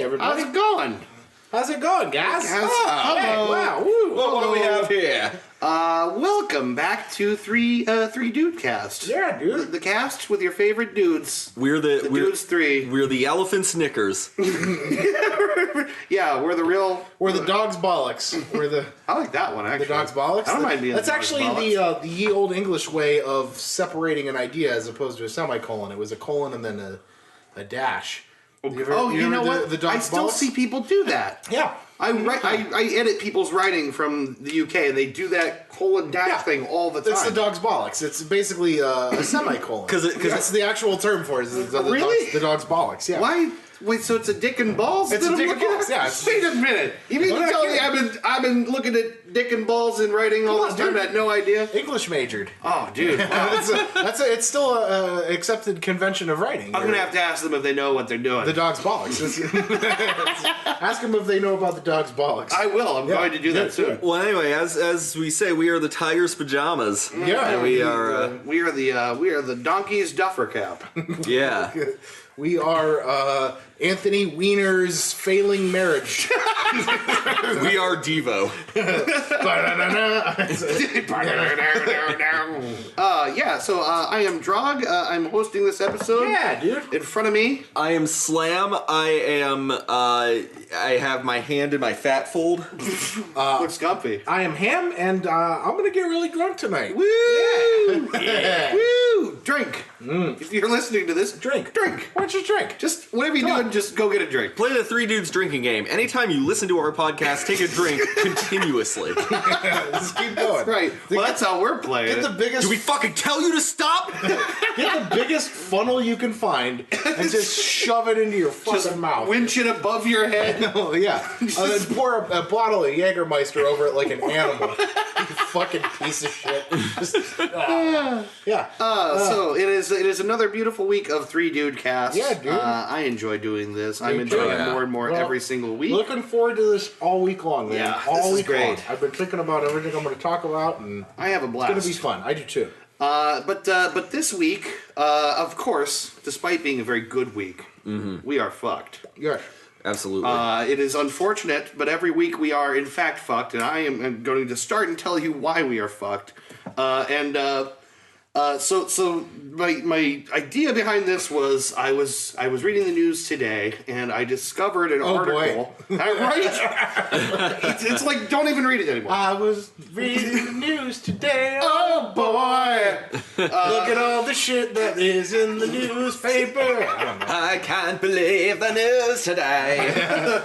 everybody. How's it going? How's it going, guys? Hello. Hey, wow. Woo. Well, what do we have here? Welcome back to Three Dude Cast. Yeah, dude. The cast with your favorite dudes. We're Dudes 3. We're the elephant Snickers. Yeah, we're the real. We're the dog's bollocks. We're the I like that one actually. the dog's bollocks. I don't mind being. That's the dog's actually bollocks. the ye old English way of separating an idea as opposed to a semicolon. It was a colon and then a dash. You know what? The dog's I still bollocks? see people do that. Yeah. I edit people's writing from the UK, and they do that colon dash thing all the time. It's the dog's bollocks. It's basically a semicolon. Cause that's the actual term for it. Is Really? The dog's bollocks. Yeah. Why? Wait, so it's a dick and balls? It's that a I'm dick and looking balls, at? yeah. Wait a minute. You mean to tell me I've been looking at dick and balls and writing all Come this on, time and dude. had no idea? English majored. Oh, dude. Wow. It's still a accepted convention of writing. I'm going to have to ask them if they know what they're doing. The dog's bollocks. Ask them if they know about the dog's bollocks. I will. I'm going to do that soon. well, anyway, as we say, we are the tiger's pajamas. Yeah. And we are. We are the donkey's duffer cap. Yeah. We are Anthony Weiner's failing marriage. We are Devo. Yeah. So I am Drog. I'm hosting this episode. Yeah, dude. In front of me. I am Slam. I am. I have my hand in my fat fold. Looks comfy. I am Ham, and I'm gonna get really drunk tonight. Woo! Yeah. Woo! Drink. If you're listening to this, Drink. Drink. Why don't you drink? Just whatever you're doing, just go get a drink. Play the Three Dudes drinking game. Anytime you listen to our podcast, take a drink continuously. Just keep going. Right. Well, that's how we're playing. Get the it. biggest. Do we fucking tell you to stop? Get the biggest funnel you can find and just shove it into your fucking Just mouth. winch it above your head. Oh, yeah. And then pour a bottle of Jägermeister over it like an animal. You fucking piece of shit. Just, yeah. So it is another beautiful week of Three Dude Cast. Yeah, dude. I enjoy doing this. I'm Me enjoying too. it more and more Well, every single week. Looking forward to this all week long, man. Yeah, all this is week great. long. I've been thinking about everything I'm going to talk about, and I have a it's blast. going to be fun. I do too. But this week, of course, despite being a very good week, we are fucked. Yeah. Absolutely. It is unfortunate, but every week we are in fact fucked, and I am going to start and tell you why we are fucked. So my idea behind this was I was reading the news today and I discovered an article. Right? it's like don't even read it anymore. I was reading the news today. Oh boy! Look at all the shit that is in the newspaper. I don't know. I can't believe the news today.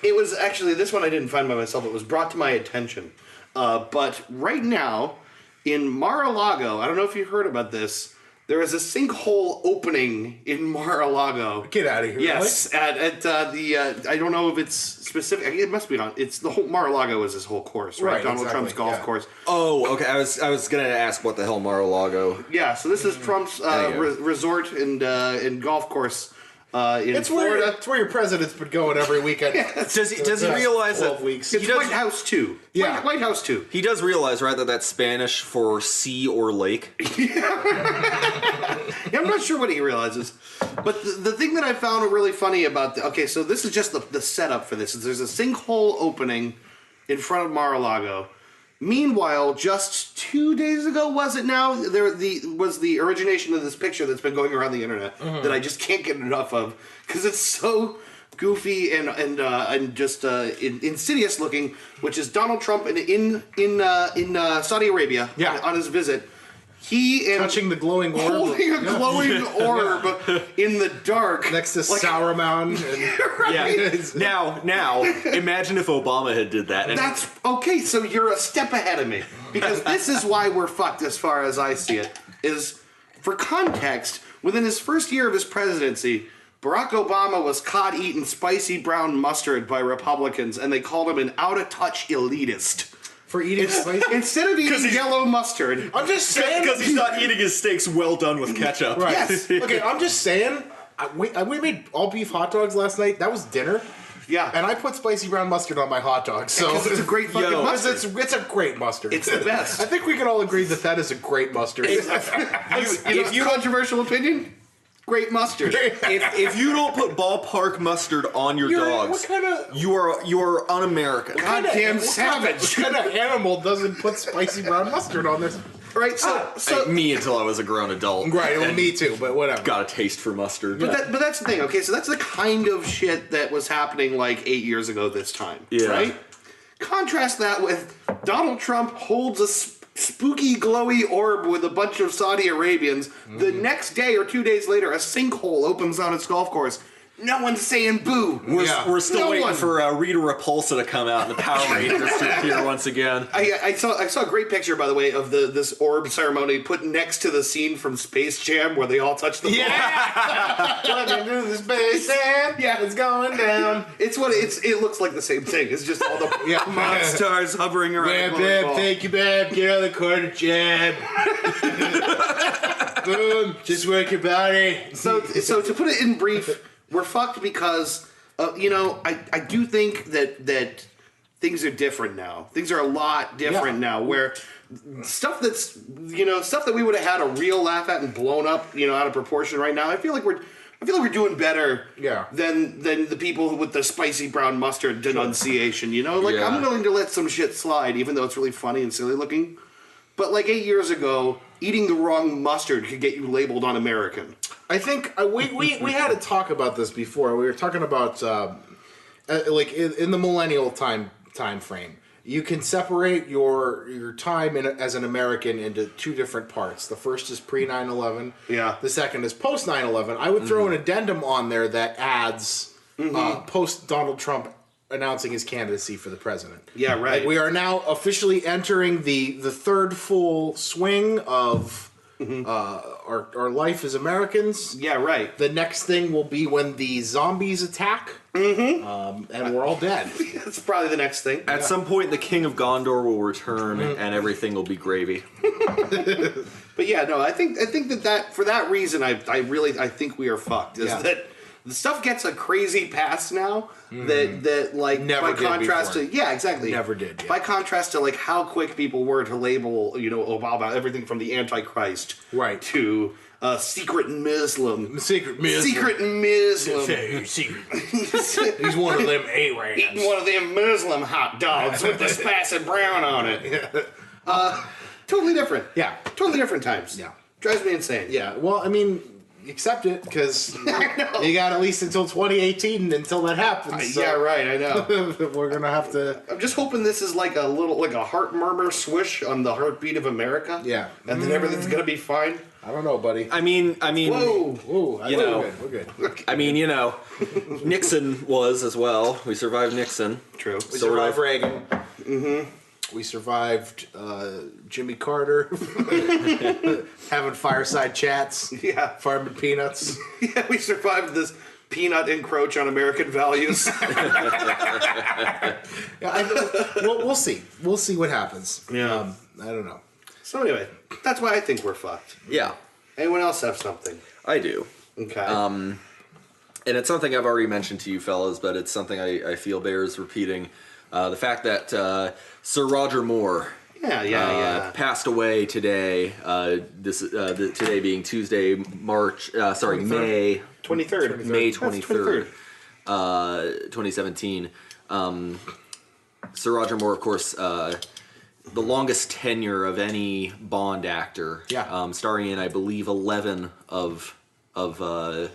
It was actually this one I didn't find by myself. It was brought to my attention. But right now in Mar-a-Lago, I don't know if you heard about this. There is a sinkhole opening in Mar-a-Lago. Get out of here. Yes, at the I don't know if it's specific. It must be on. It's the whole Mar-a-Lago is his whole course, right? Right, Donald exactly, Trump's golf yeah. course. Oh, okay. I was gonna ask what the hell Mar-a-Lago. Yeah, so this is Trump's resort and golf course in It's Florida. it's where your president's been going every weekend. Does he realize 12 that weeks. It's White House 2. Yeah. White House 2. he does realize, right, that that's Spanish for sea or lake? Yeah, I'm not sure what he realizes. But the thing that I found really funny about... Okay, so this is just the setup for this. There's a sinkhole opening in front of Mar-a-Lago. Meanwhile, just 2 days ago, was it now? Was the origination of this picture that's been going around the internet that I just can't get enough of. Because it's so goofy and just insidious looking, which is Donald Trump in Saudi Arabia on his visit. He and Touching the glowing orb. holding a glowing orb in the dark Next to Sauron. And, Yeah. Now, imagine if Obama had did that. And That's okay. So you're a step ahead of me because this is why we're fucked, as far as I see it. Is for context, within his first year of his presidency, Barack Obama was caught eating spicy brown mustard by Republicans, and they called him an out-of-touch elitist. for eating spicy. Instead of eating yellow mustard, I'm just saying. because he's not eating his steaks well done with ketchup. Right. Yes. Okay, I'm just saying. We made all beef hot dogs last night. That was dinner. yeah, And I put spicy brown mustard on my hot dog. So because it's a great fucking Yo, mustard. it's a great mustard. It's the best. I think we can all agree that that is a great mustard. If you controversial opinion, great mustard. If you don't put ballpark mustard on your dogs, what kind of you are un-American. Goddamn savage. What kind of animal doesn't put spicy brown mustard on this? Right, so Me until I was a grown adult. Right, well, me too, but whatever. Got a taste for mustard. but that's the thing. Okay, so that's the kind of shit that was happening like 8 years ago this time. Yeah. Right? Contrast that with Donald Trump holds a spooky glowy orb with a bunch of Saudi Arabians. The next day or 2 days later, a sinkhole opens on its golf course. No one's saying boo. We're still No waiting one. for Rita Repulsa to come out and the Power Rangers to appear once again. I saw a great picture, by the way, of this orb ceremony put next to the scene from Space Jam where they all touch the ball. Welcome to the space jam. Yeah. It's going down. It looks like the same thing. It's just all the monstars hovering around. Babe, the glowing ball. thank you, babe. Get on the corner, jab. Boom. Just work your body. So to put it in brief, we're fucked because I do think that things are different now. Things are a lot different now. Where stuff that we would have had a real laugh at and blown up out of proportion right now. I feel like we're doing better than the people with the spicy brown mustard denunciation. I'm willing to let some shit slide, even though it's really funny and silly looking. But like 8 years ago, eating the wrong mustard could get you labeled un-American. I think we had to talk about this before. We were talking about like in the millennial time frame. You can separate your time as an American into two different parts. The first is pre 9/11. Yeah. The second is post 9/11. I would throw an addendum on there that adds post Donald Trump announcing his candidacy for the president. Yeah, right. Like, we are now officially entering the third full swing of our life as Americans. Yeah, right. The next thing will be when the zombies attack, and we're all dead. That's probably the next thing. At some point, the King of Gondor will return, and everything will be gravy. But yeah, no, I think that for that reason, I think we are fucked. Is that the stuff gets a crazy pass now that like Never by did contrast before. to exactly Never did, yeah. By contrast to like how quick people were to label Obama everything from the Antichrist Right. to secret Muslim. Secret Muslim. Secret Muslim. Secret. He's one of them A-Rans. Eating one of them Muslim hot dogs with the spicy brown on it. Totally different. Yeah. Totally different times. Yeah. Drives me insane. Yeah, well, I mean, accept it, because you got at least until 2018 until that happens. So Yeah, right, I know. we're going to have to... I'm just hoping this is like a heart murmur swish on the heartbeat of America. Yeah. And then everything's gonna be fine. I don't know, buddy. I mean, Whoa. Ooh, we're good. I mean, Nixon was as well. We survived Nixon. True. We survived Reagan. We survived Jimmy Carter. Having fireside chats. Yeah. Farming peanuts. Yeah, we survived this peanut encroach on American values. We'll see. We'll see what happens. Yeah. I don't know. So anyway, that's why I think we're fucked. Yeah, Anyone else have something? I do. Okay. And it's something I've already mentioned to you fellas, but it's something I feel bears repeating. The fact that Sir Roger Moore passed away today. Today being Tuesday, May 23rd. May 23rd, 2017. Sir Roger Moore, of course, the longest tenure of any Bond actor. Yeah. Starring in, I believe, 11 of the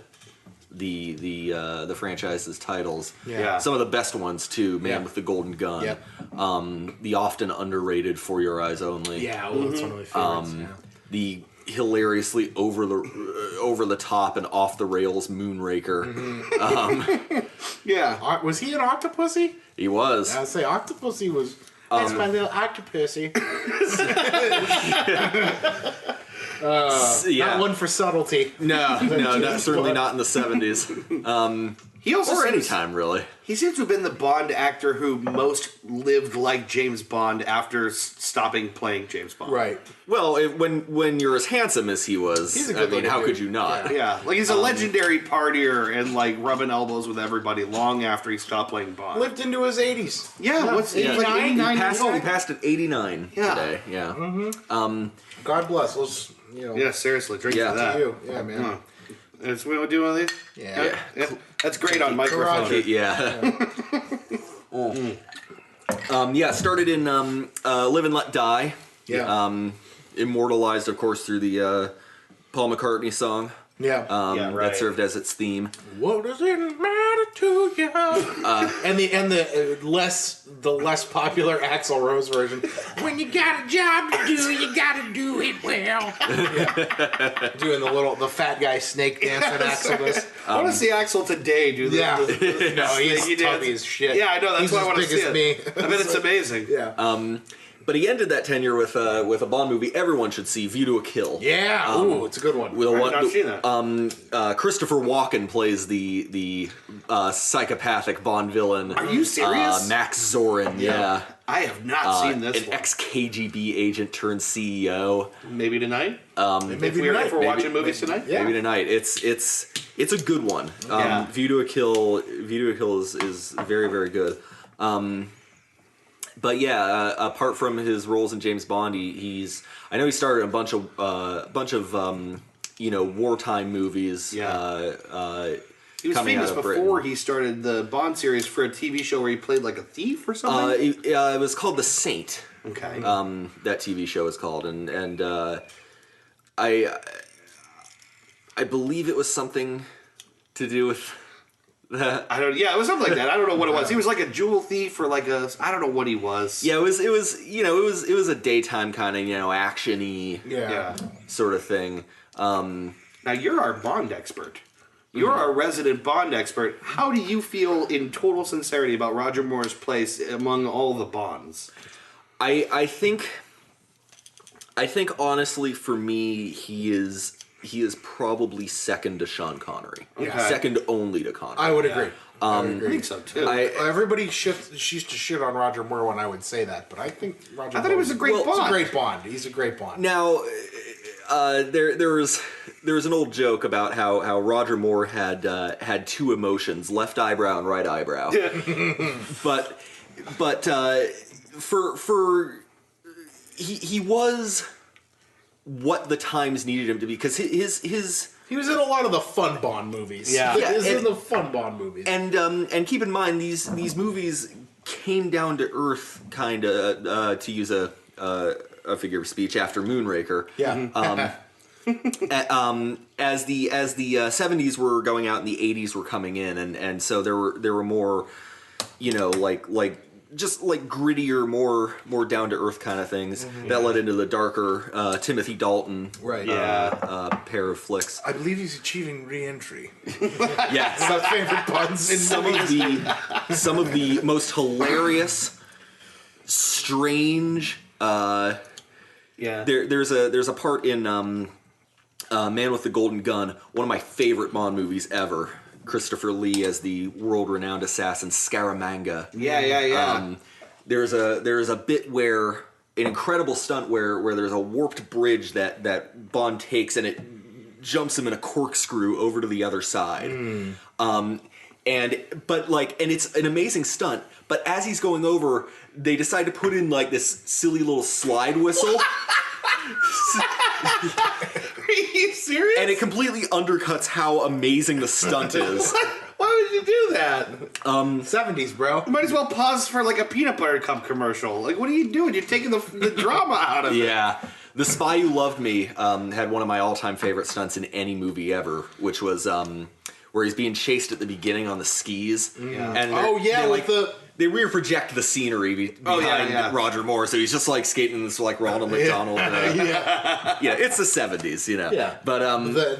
franchise's titles. Yeah. Some of the best ones too. Man Yeah. with the Golden Gun. Yep. The often underrated For Your Eyes Only. Yeah, well, that's one of my favorites. The hilariously over the top and off the rails Moonraker. Yeah. Was he an Octopussy? He was. I'd say Octopussy was... That's my little Octopussy. Yeah. Not one for subtlety. No, certainly not in the 70s. He also Or any seems, time, really. he seems to have been the Bond actor who most lived like James Bond after stopping playing James Bond. Right. Well, when you're as handsome as he was, He's a I good mean, looking how dude. could you not? Yeah, like he's a legendary partier and like rubbing elbows with everybody long after he stopped playing Bond. Lived into his 80s. Yeah, what's Yeah. like 89 He years old? passed at 89 Yeah. today. Yeah. God bless. Let's, Yeah, seriously, drink Yeah. for that. you. Yeah, man. Is we do one of these? Yeah. That's great on microphone. Yeah. Started in Live and Let Die. Yeah. Immortalized, of course, through the Paul McCartney song. Yeah. That served as its theme. What does it matter to you? And the less popular Axl Rose version. When you got a job to do, you gotta do it well. Doing the fat guy snake dance that Axl does. I want to see Axl today do the no, he's tubby as shit. Yeah, I know. That's why I want to see it. Me. I bet it's amazing. Yeah. But he ended that tenure with a Bond movie everyone should see, View to a Kill. Yeah, it's a good one. I've not seen that. Christopher Walken plays the psychopathic Bond villain. Are you serious? Max Zorin, yeah. I have not seen this an one. ex-KGB agent turned CEO. Maybe tonight? If we're watching movies tonight? Yeah. Maybe tonight. It's a good one. View to a Kill is very, very good. But yeah, apart from his roles in James Bond, I know he started a bunch of wartime movies. Yeah. He was famous before he started the Bond series for a TV show where he played like a thief or something. It was called The Saint. Okay. That TV show is called, and I believe it was something to do with. It was something like that. I don't know what it was. He was like a jewel thief or I don't know what he was. Yeah, it was a daytime kind of, action-y sort of thing. Now you're our Bond expert. You're our resident Bond expert. How do you feel in total sincerity about Roger Moore's place among all the Bonds? I think honestly for me he is probably second to Sean Connery. Okay. Second only to Connery. I would agree. I think so too. Everybody used to shit on Roger Moore when I would say that, but I think Roger Moore he was a great Bond. He's a great Bond. He's a great Bond. Now, there was an old joke about how Roger Moore had two emotions, left eyebrow and right eyebrow. but he was what the times needed him to be, because he was in a lot of the fun Bond movies. Yeah, he was in the fun Bond movies. And keep in mind these movies came down to earth, kind of, to use a figure of speech, after Moonraker. Yeah. As the 70s were going out and the 80s were coming in, and so there were more, just like grittier, more down to earth kind of things that led into the darker Timothy Dalton pair of flicks. I believe he's achieving re-entry. Yeah, my favorite puns. Some of the most hilarious, strange. There's a part in Man with the Golden Gun, one of my favorite Bond movies ever. Christopher Lee as the world-renowned assassin Scaramanga. Yeah. There's a bit where an incredible stunt where there's a warped bridge that Bond takes, and it jumps him in a corkscrew over to the other side. And it's an amazing stunt. But as he's going over, they decide to put in like this silly little slide whistle. Are you serious? And it completely undercuts how amazing the stunt is. Why would you do that? 70s, bro. You might as well pause for like a peanut butter cup commercial. Like, what are you doing? You're taking the drama out of it. Yeah. The Spy Who Loved Me had one of my all-time favorite stunts in any movie ever, which was where he's being chased at the beginning on the skis. Yeah. And they re-project the scenery behind Roger Moore, so he's just like skating in this like Ronald McDonald. It's the 70s, Yeah. But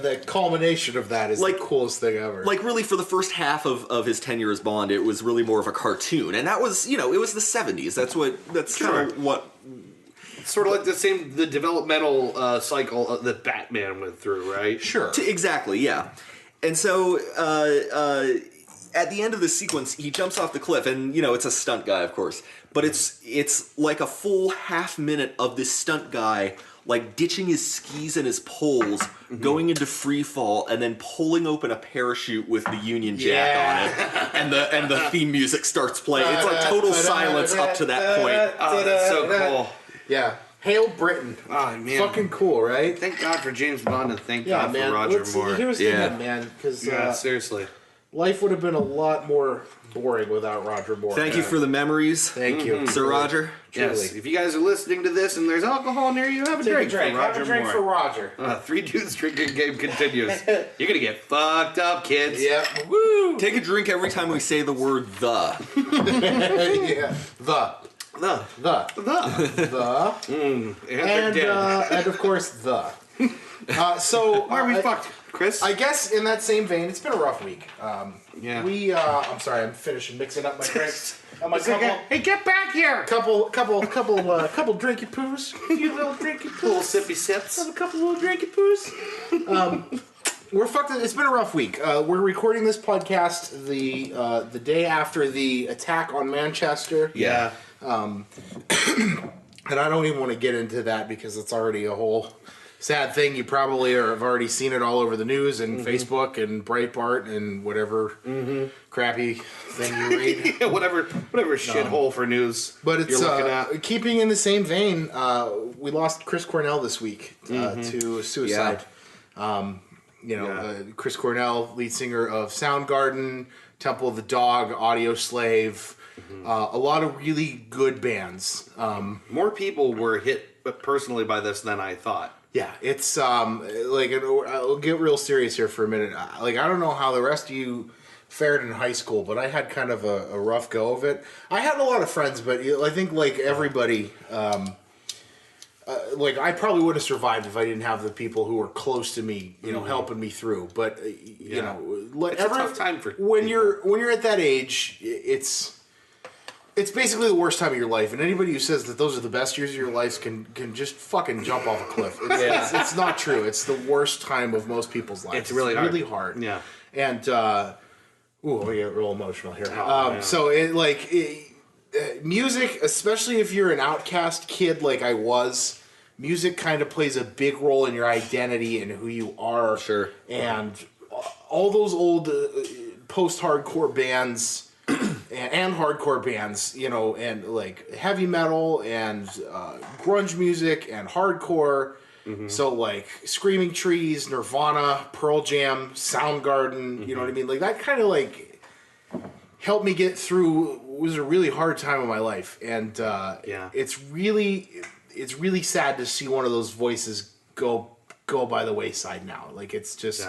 the culmination of that is like, the coolest thing ever. Like really, for the first half of his tenure as Bond, it was really more of a cartoon, and that was, it was the 70s. That's kind of what. It's sort of like the developmental cycle that Batman went through, right? Sure. Exactly, yeah. And so at the end of the sequence, he jumps off the cliff, and it's a stunt guy, of course, but it's like a full half minute of this stunt guy like ditching his skis and his poles, going into free fall, and then pulling open a parachute with the Union Jack on it, and the theme music starts playing. It's like total silence up to that point. Oh, that's so cool. Yeah. Hail Britain. Oh, man. Fucking cool, right? Thank God for James Bond and thank God man. for Roger Moore. Here's the thing, man. Because seriously. life would have been a lot more boring without Roger Moore. Thank you for the memories. Thank you. Sir Roger. Yes. If you guys are listening to this and there's alcohol near you, have a drink. Have a drink for Roger. Three Dudes Drinking game continues. You're going to get fucked up, kids. Yep. Woo! Take a drink every time we say the word the. Yeah. And of course, the. So why are we fucked, Chris? I guess in that same vein, it's been a rough week. Yeah. I'm sorry, I'm finishing mixing up my drinks. Hey, get back here! Couple drinky poos. A few little drinky poos. Little sippy sips. A couple little drinky poos. We're fucked. It's been a rough week. We're recording this podcast the day after the attack on Manchester. Yeah. And I don't even want to get into that because it's already a whole sad thing. You probably have already seen it all over the news and Facebook and Breitbart and whatever crappy thing you read. Yeah, whatever shithole for news. But it's you're looking at. Keeping in the same vein. We lost Chris Cornell this week to suicide. Yeah. Chris Cornell, lead singer of Soundgarden, Temple of the Dog, Audio Slave. A lot of really good bands. More people were hit personally by this than I thought. Yeah, it's I'll get real serious here for a minute. I don't know how the rest of you fared in high school, but I had kind of a rough go of it. I had a lot of friends, but I think like everybody, I probably would have survived if I didn't have the people who were close to me, helping me through. But it's a tough time for when you're at that age. It's basically the worst time of your life, and anybody who says that those are the best years of your life can just fucking jump off a cliff. It's not true. It's the worst time of most people's lives. It's really hard. Yeah. And we get real emotional here. Yeah. So music, especially if you're an outcast kid like I was, music kind of plays a big role in your identity and who you are. Sure. And all those old post-hardcore bands. And hardcore bands, and like heavy metal and grunge music and hardcore. So like Screaming Trees, Nirvana, Pearl Jam, Soundgarden, you know what I mean? Like that kind of like helped me get through. It was a really hard time of my life, and it's really sad to see one of those voices go by the wayside now. Like it's just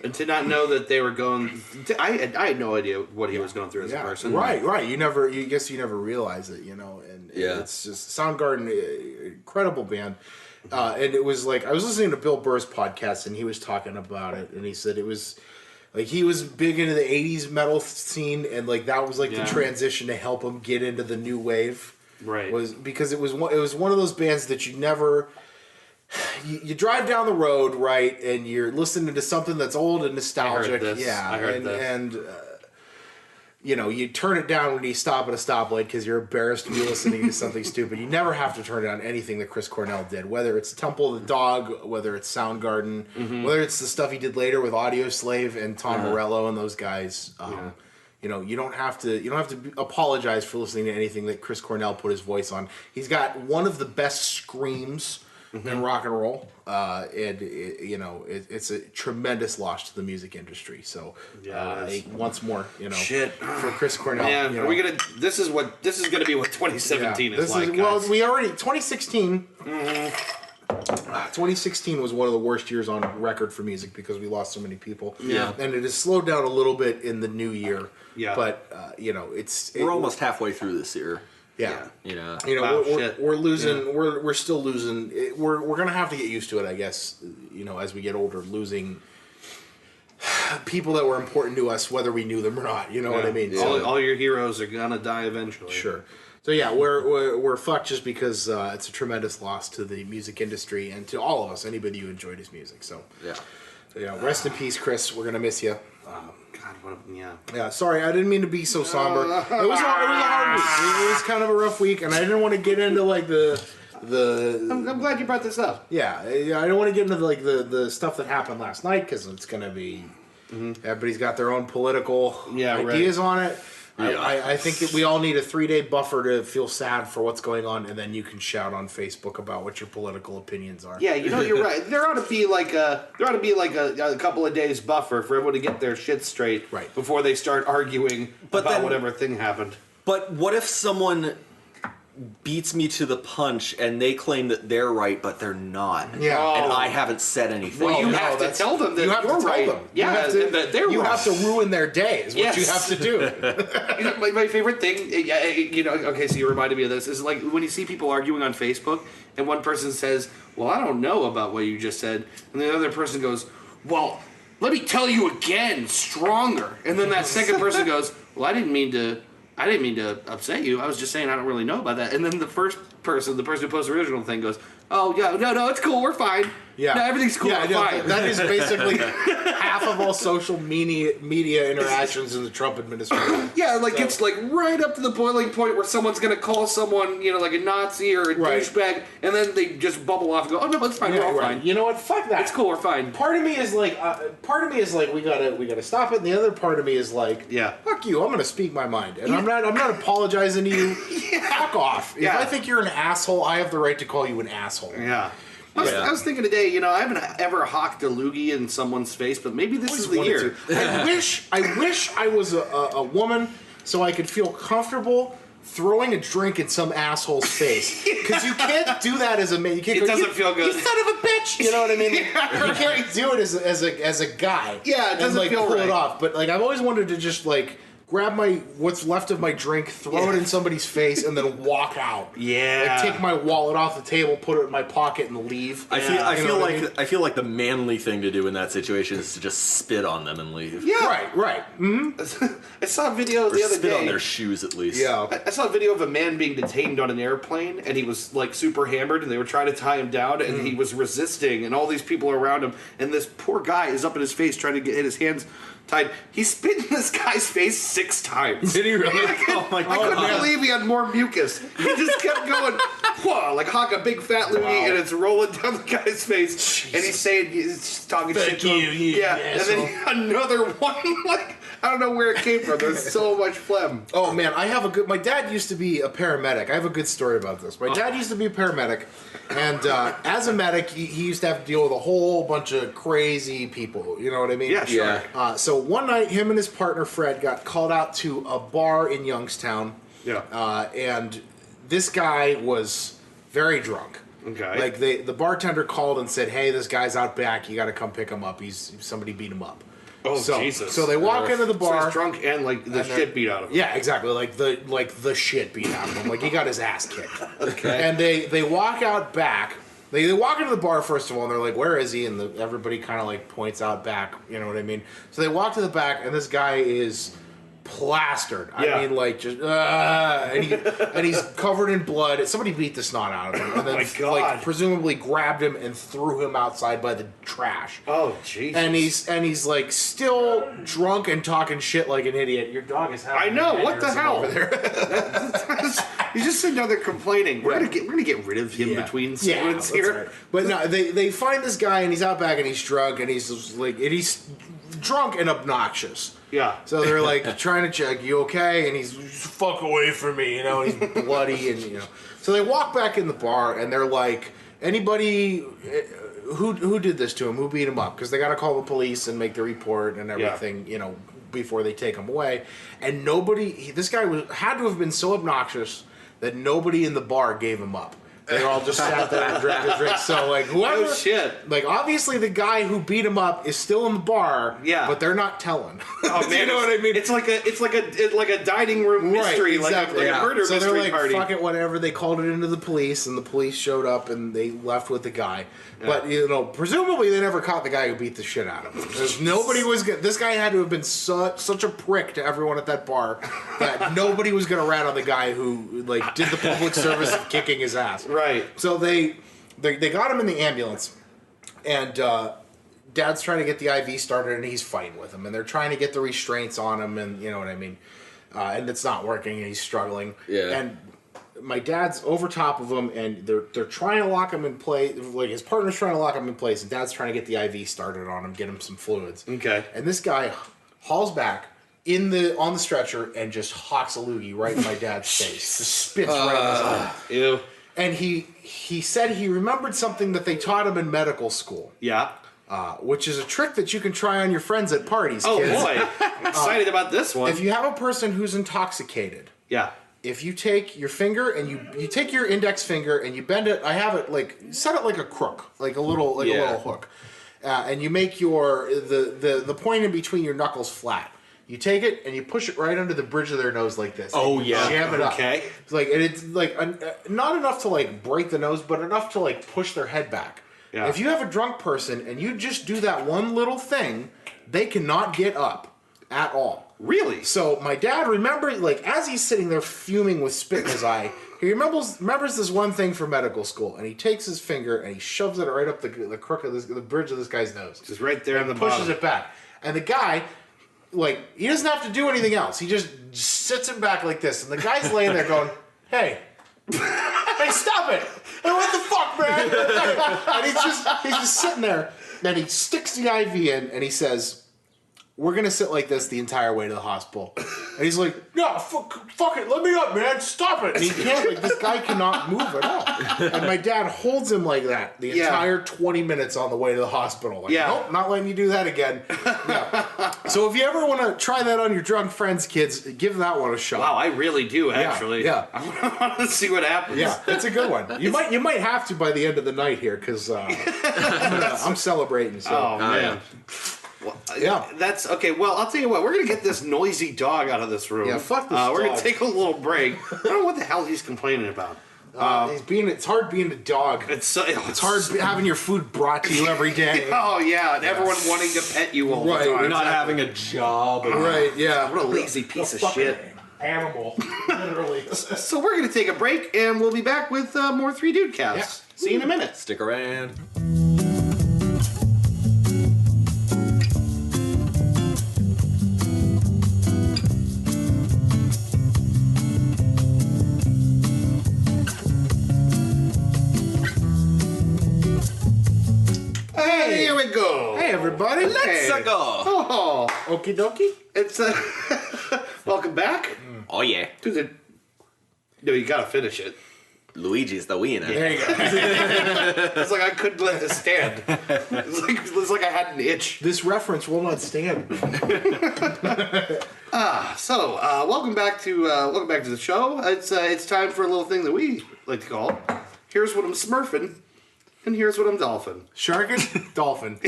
and to not know that they were going, I had no idea what he was going through as a person. Right. You never realize it, and it's just Soundgarden, incredible band. And it was like, I was listening to Bill Burr's podcast and he was talking about it and he said it was like, he was big into the 80s metal scene and like, that was like the transition to help him get into the new wave. Right. Was because it was one of those bands that you never, you drive down the road, right, and you're listening to something that's old and nostalgic. I heard this. And you turn it down when you stop at a stoplight because you're embarrassed to be listening to something stupid. You never have to turn down anything that Chris Cornell did, whether it's Temple of the Dog, whether it's Soundgarden, whether it's the stuff he did later with Audio Slave and Tom Morello and those guys. You don't have to apologize for listening to anything that Chris Cornell put his voice on. He's got one of the best screams in rock and roll, it's a tremendous loss to the music industry. So, once more, shit for Chris Cornell. Man, are we gonna? This is gonna be what 2017 is like. Well, we already 2016. 2016 was one of the worst years on record for music because we lost so many people. Yeah, and it has slowed down a little bit in the new year. Yeah, but we're almost halfway through this year. Yeah. We're losing. Yeah. We're still losing. We're gonna have to get used to it, I guess. As we get older, losing people that were important to us, whether we knew them or not. You know what I mean? So, all your heroes are gonna die eventually. Sure. So we're fucked just because it's a tremendous loss to the music industry and to all of us, anybody who enjoyed his music. So rest in peace, Chris. We're gonna miss you. Yeah, sorry, I didn't mean to be so somber. It was a hard week. It was kind of a rough week, and I didn't want to get into like the. I'm glad you brought this up. Yeah, I don't want to get into like the stuff that happened last night because it's gonna be everybody's got their own political ideas on it. I think that we all need a 3-day buffer to feel sad for what's going on, and then you can shout on Facebook about what your political opinions are. Yeah, you're right. There ought to be like a couple of days buffer for everyone to get their shit straight before they start arguing about whatever thing happened. But what if someone beats me to the punch and they claim that they're right, but they're not? Yeah. And I haven't said anything. Well, you have to tell them that you're right. Yeah, that they're wrong. You have to ruin their day is what you have to do. My favorite thing, okay, so you reminded me of this, is like when you see people arguing on Facebook and one person says, well, I don't know about what you just said, and the other person goes, well, let me tell you again, stronger. And then that second person goes, well, I didn't mean to upset you. I was just saying I don't really know about that. And then the first person, the person who posted the original thing goes, oh, yeah, no, it's cool. We're fine. Yeah. No, everything's cool. Yeah, We're fine. That is basically half of all social media interactions in the Trump administration. Yeah, like it's like right up to the boiling point where someone's going to call someone, like a Nazi or a douchebag, and then they just bubble off and go, oh, no, it's fine. We're all fine. You know what? Fuck that. It's cool. We're fine. Part of me is like, we gotta stop it. And the other part of me is like, fuck you. I'm going to speak my mind, and I'm not apologizing to you. Fuck off. If I think you're an asshole, I have the right to call you an asshole. Yeah. I was thinking today, I haven't ever hawked a loogie in someone's face, but maybe this is the year. I wish I was a woman so I could feel comfortable throwing a drink in some asshole's face. Because you can't do that as a man. You can't it doesn't feel good. You son of a bitch! You know what I mean? You can't do it as a guy. Yeah, it doesn't feel pull right. it off. But I've always wanted to just grab what's left of my drink, throw it in somebody's face, and then walk out. Yeah. Take my wallet off the table, put it in my pocket, and leave. I feel like the manly thing to do in that situation is to just spit on them and leave. Yeah. Right. Mm-hmm. I saw a video the other day. Spit on their shoes at least. Yeah. I saw a video of a man being detained on an airplane, and he was super hammered, and they were trying to tie him down, and he was resisting, and all these people are around him, and this poor guy is up in his face trying to get his hands tied. He spit in this guy's face 6 times. Did he really? Oh my God. I couldn't believe he had more mucus. He just kept going, whoa, like hawk a big fat loogie, and it's rolling down the guy's face. Jesus. And he's talking shit to him. Yeah. And then another one, I don't know where it came from. There's so much phlegm. Oh man, my dad used to be a paramedic. I have a good story about this. My dad used to be a paramedic, and as a medic, he used to have to deal with a whole bunch of crazy people. You know what I mean? Yeah, sure. Yeah. So one night, him and his partner Fred got called out to a bar in Youngstown. Yeah. And this guy was very drunk. Okay. The bartender called and said, "Hey, this guy's out back. You got to come pick him up. Somebody beat him up." Oh, Jesus. So they walk into the bar. So he's drunk and the shit beat out of him. Yeah, exactly. The shit beat out of him. He got his ass kicked. Okay. And they walk out back. They walk into the bar first of all, and they're like, "Where is he?" And everybody kind of points out back. You know what I mean? So they walk to the back, and this guy is plastered. Yeah. I mean, just and he's covered in blood. Somebody beat the snot out of him, and then my God. presumably grabbed him and threw him outside by the trash. Oh, Jesus. And he's still drunk and talking shit like an idiot. Your dog is having I know, what the hell? over there. He's just sitting down there complaining. We're gonna get rid of him between segments here. Right. But no, they find this guy and he's out back and he's drunk and he's drunk and obnoxious. Yeah. So they're trying to check, you okay? And he's fuck away from me, and he's bloody and So they walk back in the bar and they're like, anybody who did this to him? Who beat him up? Because they got to call the police and make the report and everything, before they take him away. And this guy had to have been so obnoxious that nobody in the bar gave him up. They all just sat there and drank a drink. So whoever, oh shit! Obviously the guy who beat him up is still in the bar. Yeah, but they're not telling. Oh man, you know what I mean? It's like a dining room mystery, right, exactly. like a murder so mystery they're party. Fuck it, whatever. They called it into the police, and the police showed up, and they left with the guy. Yeah. But presumably they never caught the guy who beat the shit out of him. Nobody was. This guy had to have been such a prick to everyone at that bar that nobody was going to rat on the guy who did the public service of kicking his ass. Right. So they got him in the ambulance, and Dad's trying to get the IV started, and he's fighting with him, and they're trying to get the restraints on him, and you know what I mean, and it's not working, and he's struggling. Yeah. And my dad's over top of him, and they're trying to lock him in place. His partner's trying to lock him in place, and Dad's trying to get the IV started on him, get him some fluids. Okay. And this guy hauls back, on the stretcher and just hawks a loogie right in my dad's face. Just spits right in his eye. Ew. And he said he remembered something that they taught him in medical school. Yeah. Which is a trick that you can try on your friends at parties, Oh, kids. boy. I'm excited about this one. If you have a person who's intoxicated, yeah. if you take your finger and you take your index finger and you bend it, I have it like, set it like a crook, like a little hook. And you make the point in between your knuckles flat. You take it and you push it right under the bridge of their nose like this. Oh yeah, jam it up. Okay. It's like, and it's like not enough to like break the nose, but enough to like push their head back. Yeah. If you have a drunk person and you just do that one little thing, they cannot get up at all. Really? So my dad remembered, like as he's sitting there fuming with spit in his eye, he remembers this one thing from medical school, and he takes his finger and he shoves it right up the crook of the bridge of this guy's nose. Just right there in the pushes bottom. it back, and the guy. Like, he doesn't have to do anything else. He just sits him back like this. And the guy's laying there going, hey, stop it. Hey, what the fuck, man? And he's just sitting there. And he sticks the IV in and he says, we're going to sit like this the entire way to the hospital. And he's like, no, fuck it. Let me up, man. Stop it. And he can't, like, this guy cannot move at all. And my dad holds him like that the entire 20 minutes on the way to the hospital. Like, nope, not letting you do that again. Yeah. So if you ever want to try that on your drunk friends, kids, give that one a shot. Wow, I really do, actually. Yeah. I want to see what happens. Yeah, it's a good one. You might have to by the end of the night here, because I'm celebrating. So. Oh, man. Well, yeah. That's okay. Well, I'll tell you what. We're gonna get this noisy dog out of this room. Yeah, fuck this We're dog. gonna take a little break. I don't know what the hell he's complaining about. It's hard being a dog. It's hard having your food brought to you every day. Oh yeah, and everyone wanting to pet you all the time. You're not having a job. Right? Yeah. What a lazy piece of fucking shit. Animal, literally. So we're gonna take a break, and we'll be back with more 3 Dude Casts. Yeah. See you in a minute. Stick around. Hey, here we go. Hey, everybody. Let's go. Oh, Okie dokie. it's welcome back Oh yeah, to the. No, you gotta finish it. Luigi's the winner. There you go. It's like I couldn't let this stand. It's like I had an itch. This reference will not stand. So, welcome back to the show. It's time for a little thing that we like to call. Here's what I'm smurfing, and here's what I'm dolphin. Sharkin, dolphin.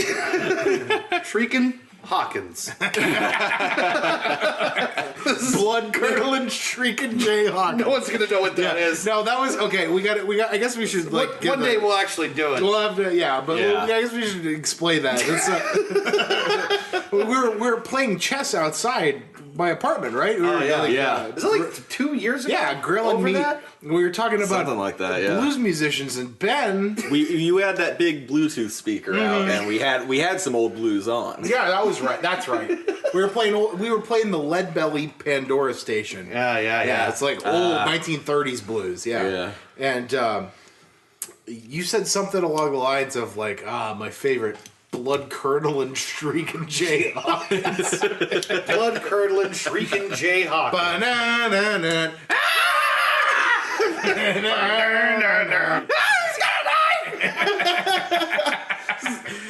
Shrieking Hawkins. Blood curdling, shrieking Jayhawk. No one's gonna know what that is. No, that was okay. We got. I guess we should like. One day we'll actually do it. We'll have to. Yeah, but Yeah. I guess we should explain that. It's, we're playing chess outside my apartment, right? We were, yeah. Yeah. Is it like 2 years ago? Yeah, grilling Over meat. that? We were talking about Something like that, yeah. blues musicians, and Ben. You had that big Bluetooth speaker out, and we had some old blues on. Yeah, that was right. That's right. We were playing the Lead Belly Pandora station. Yeah. It's like old 1930s blues. Yeah. And you said something along the lines of like, my favorite blood curdling shrieking Jay Hawkins. Blood curdling, shrieking Jay Hawkins. Ba-na-na-na.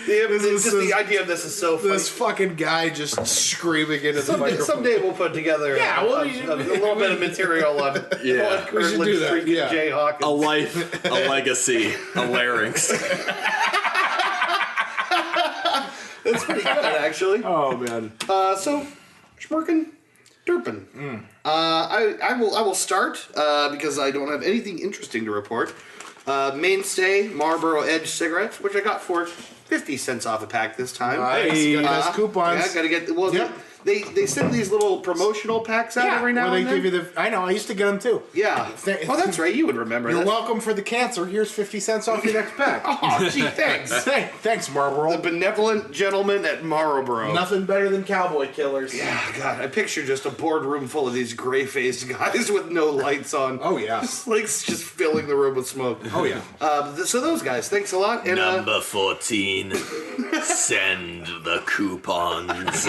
The idea of this is so funny. This fucking guy just screaming into the microphone. Someday we'll put together a little bit of material on Yeah. blood We should curdling, do that, shrieking yeah. Jay Hawkins. A life, a legacy, a larynx. That's pretty good, actually. Oh man. So, Schmirkin, Derpin. I will start because I don't have anything interesting to report. Mainstay Marlboro Edge cigarettes, which I got for 50 cents off a pack this time. Nice. You got those coupons. Yeah, gotta get. Well, Yep. they send these little promotional packs out every now where and they then. give you the. I know. I used to get them too. Yeah. Oh, that's right. You would remember You're that. welcome for the cancer. Here's 50 cents off your next pack. Oh, gee, thanks. Thanks, Marlboro. The benevolent gentleman at Marlboro. Nothing better than cowboy killers. Yeah, God, I picture just a boardroom full of these gray-faced guys with no lights on. Oh yeah. Just filling the room with smoke. Oh yeah. So those guys, thanks a lot. And, Number 14, send the coupons.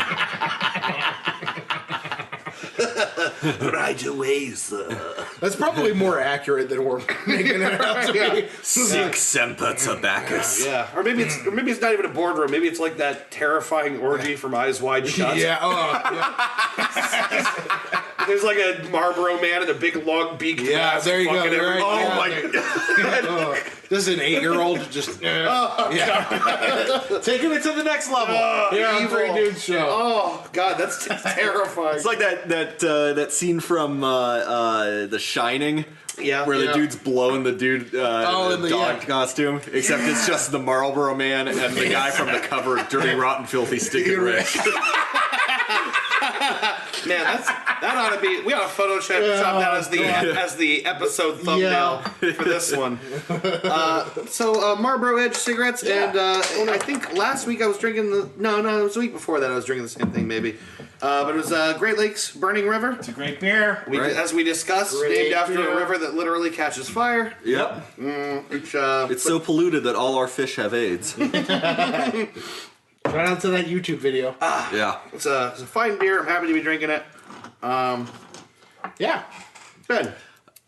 Right away, sir. That's probably more accurate than we're making it out to be. Sic semper tobaccus. Yeah, or maybe it's not even a boardroom. Maybe it's like that terrifying orgy from Eyes Wide Shut. Yeah. There's like a Marlboro man and a big long beak. Yeah, there you go. Right. Oh my god! This is an 8-year-old just taking it to the next level. On Three Dudes Show. Oh god, that's terrifying. It's like that scene from The Shining. Yeah, where the dude's blowing the dude in the dog costume, except it's just the Marlboro Man and the guy from the cover of Dirty Rotten Filthy Stinking Rich. Man, that ought to be. We ought to Photoshop that as the episode thumbnail for this one. So Marlboro Edge cigarettes, and I think last week I was drinking it was the week before that I was drinking the same thing maybe. But it was Great Lakes Burning River. It's a great beer. As we discussed, named after a river that literally catches fire. Yep. It's so polluted that all our fish have AIDS. Right out to that YouTube video. Yeah. It's a fine beer. I'm happy to be drinking it. Yeah. Good.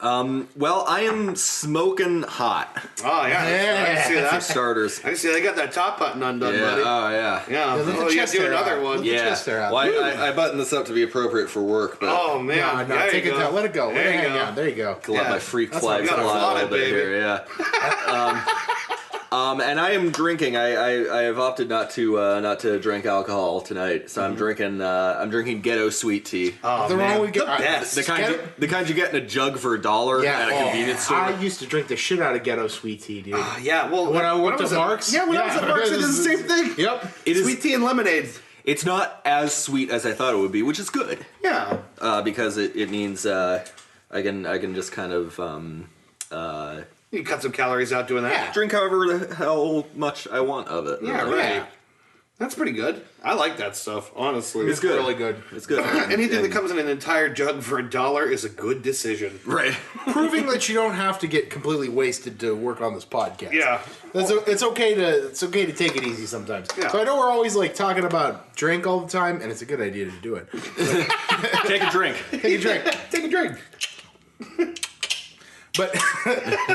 Well, I am smoking hot. Oh, yeah. I can see that. For starters. I can see they got that top button undone, buddy. Oh, yeah. Yeah. Oh, you got to do another one. Yeah. Well, I buttoned this up to be appropriate for work, but... Oh, man. No, take it down. Let it go. Let it hang out. There you go. Let my freak flag fly a little bit here, yeah. And I am drinking. I have opted not to drink alcohol tonight, so I'm drinking ghetto sweet tea. Oh, the man. The kind you get in a jug for $1 at a convenience store. I used to drink the shit out of ghetto sweet tea, dude. Yeah, well, when I went to Mark's. Yeah, when I was at Mark's, I did the same thing. Yep. Sweet tea and lemonade. It's not as sweet as I thought it would be, which is good. Yeah. Because it means I can just kind of you can cut some calories out doing that. drink however the hell much I want of it. Yeah, right. Yeah. That's pretty good. I like that stuff, honestly. It's good. Really good. It's good. Anything that comes in an entire jug for $1 is a good decision. Right. Proving that you don't have to get completely wasted to work on this podcast. Yeah. It's okay to take it easy sometimes. Yeah. So I know we're always like talking about drink all the time, and it's a good idea to do it. Take a drink. Take a drink. Take a drink. But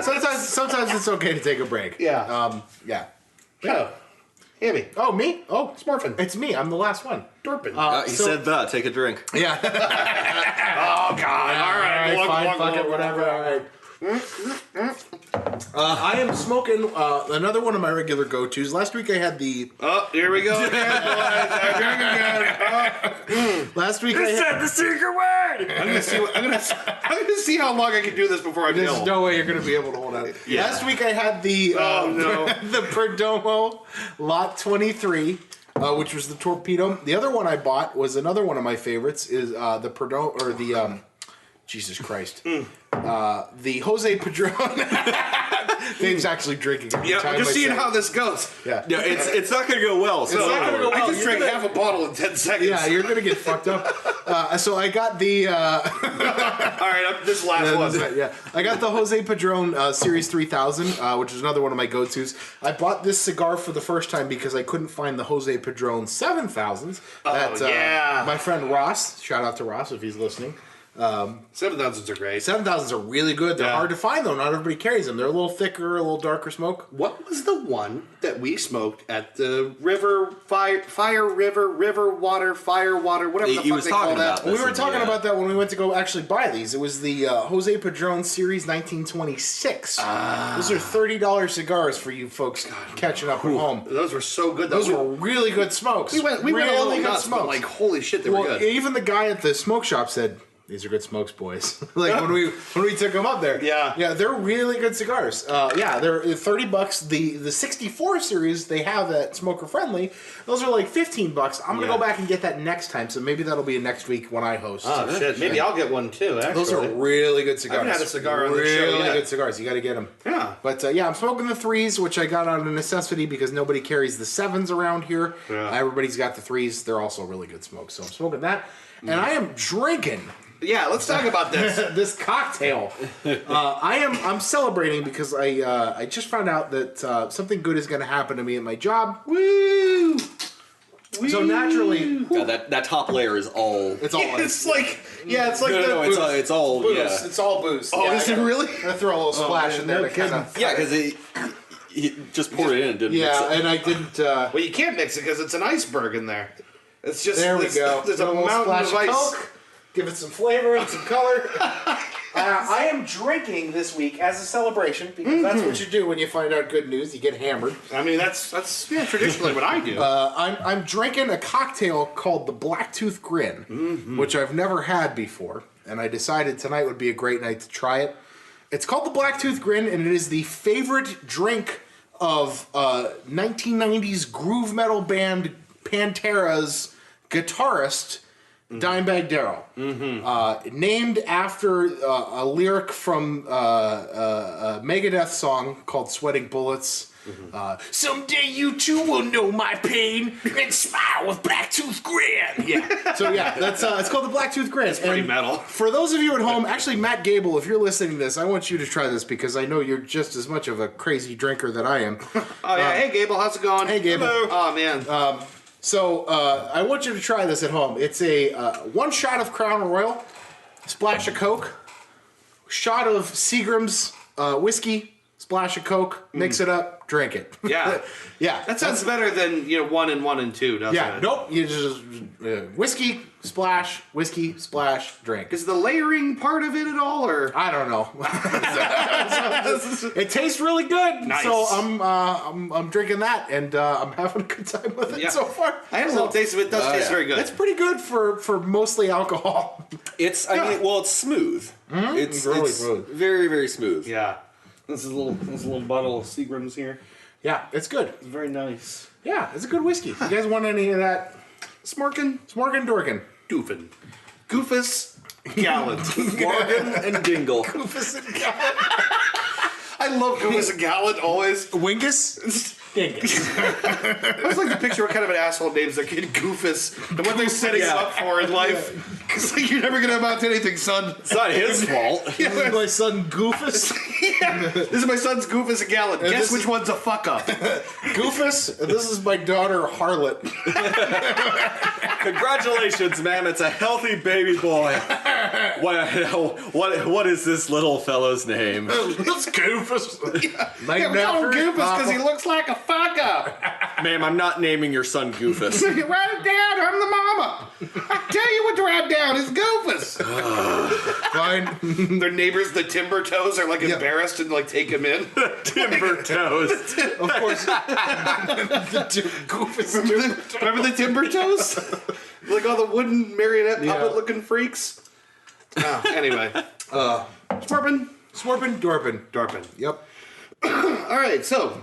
sometimes it's okay to take a break. Yeah. Yeah. Oh. Hammy. Oh, me? Oh, Smurfing. it's me. I'm the last one. Dorping. He said that. Take a drink. Yeah. Oh, God. All right. Fine, fuck it, whatever. All right. I am smoking another one of my regular go-tos. Last week I had the... Oh, here we go again, boys. Last week I had... the secret word! I'm gonna see how long I can do this before I'm There's ill. no way you're going to be able to hold out. Yeah. Last week I had the... the Perdomo Lot 23, which was the torpedo. The other one I bought was another one of my favorites, is the Perdomo... Or the... Jesus Christ. The Jose Padron. Dave's actually drinking. Yeah, I'm just seeing how this goes. Yeah. Yeah, it's not going to go well. So It's not gonna go well. I just drank half a bottle in 10 seconds. Yeah, you're going to get fucked up. So I got the... All right, this last one. Yeah, I got the Jose Padron Series 3000, which is another one of my go-tos. I bought this cigar for the first time because I couldn't find the Jose Padron 7000s. Yeah. My friend Ross, shout out to Ross if he's listening. 7,000s are great. 7000s are really good. They're hard to find though. Not everybody carries them. They're a little thicker, a little darker smoke. What was the one that we smoked at the river, river water, whatever the fuck they call that? We were talking about that when we went to go actually buy these. It was the Jose Padron Series 1926. Those are $30 cigars for you folks catching up at home. Those were so good. Those were really good smokes. We went really a little good nuts, smokes. but like holy shit, they were good. Even the guy at the smoke shop said, "These are good smokes, boys." Like when we took them up there. Yeah, they're really good cigars. They're $30. The 64 series they have at Smoker Friendly, those are like $15. I'm gonna go back and get that next time. So maybe that'll be next week when I host. Oh shit, maybe I'll get one too. Actually, those are really good cigars. I haven't had a cigar on the show yet. Really good cigars. You got to get them. Yeah. But I'm smoking the 3s, which I got out of necessity because nobody carries the 7s around here. Yeah. Everybody's got the 3s. They're also really good smokes. So I'm smoking that, and I am drinking. Yeah, let's talk about this. This cocktail. I'm celebrating because I just found out that something good is going to happen to me at my job. Woo! So naturally, God, that top layer is all. It's like it's all booze. yeah. It's all booze. Oh, is it really? I'm gonna throw a little splash in there to kind of. Yeah, because he just poured it in, didn't mix it. And I didn't. Well, you can't mix it because it's an iceberg in there. It's just There we go. There's a little mountain splash of ice. Coke, give it some flavor and some color. I am drinking this week as a celebration because that's what you do when you find out good news. You get hammered. I mean, that's traditionally what I do. I'm drinking a cocktail called the Black Toothed Grin, which I've never had before, and I decided tonight would be a great night to try it. It's called the Black Toothed Grin, and it is the favorite drink of 1990s groove metal band Pantera's guitarist, Dimebag Darrell. Named after a lyric from a Megadeth song called Sweating Bullets. Someday you too will know my pain and smile with Black Toothed Grin. Yeah. So yeah, that's it's called the Black Toothed Grin. It's pretty metal. For those of you at home, actually Matt Gable, if you're listening to this, I want you to try this because I know you're just as much of a crazy drinker that I am. Oh yeah. Hey Gable, how's it going? Hey Gable. Hello. Oh man. So I want you to try this at home. It's a 1 shot of Crown Royal, splash of Coke, shot of Seagram's whiskey, splash of Coke, mix it up, drink it. Yeah. Yeah. That sounds better than 1 and 2, doesn't Yeah. it? Nope. You just whiskey, splash, drink. Is the layering part of it at all, or I don't know. It tastes really good. Nice. So I'm drinking that, and I'm having a good time with it so far. I had a little taste of it. It does taste very good. It's pretty good for mostly alcohol. It's it's smooth. It's Really smooth. very, very smooth. Yeah. This is a little bottle of Seagram's here. Yeah, it's good. It's very nice. Yeah, it's a good whiskey. You guys want any of that? Smorkin, Dorkin. Doofin, Goofus, Gallant. Morgan and Dingle. Goofus and Gallant. I love Goofus and Gallant always. Wingus? Dingus. I always like to picture what kind of an asshole names their kid Goofus and what they're setting him up for in life. Because you're never going to amount to anything, son. It's not his fault. This is my son Goofus. This is my son's Goofus and Gallant. Guess which one's a fuck up. Goofus, and this is my daughter Harlot. Congratulations, ma'am. It's a healthy baby boy. What is this little fellow's name? It's Goofus. Yeah, we call him Goofus because he looks like a fuck up. Ma'am, I'm not naming your son Goofus. Write it down. I'm the mama. I tell you what to write down. It's Goofus. Fine. Their neighbors, the Timber Toes, are like embarrassed and like take him in. Timber Toes. Of course. Goofus. Remember the Timber Toes? Like all the wooden marionette puppet looking freaks. Oh, anyway. Smorpin. Dorpin. Yep. All right, so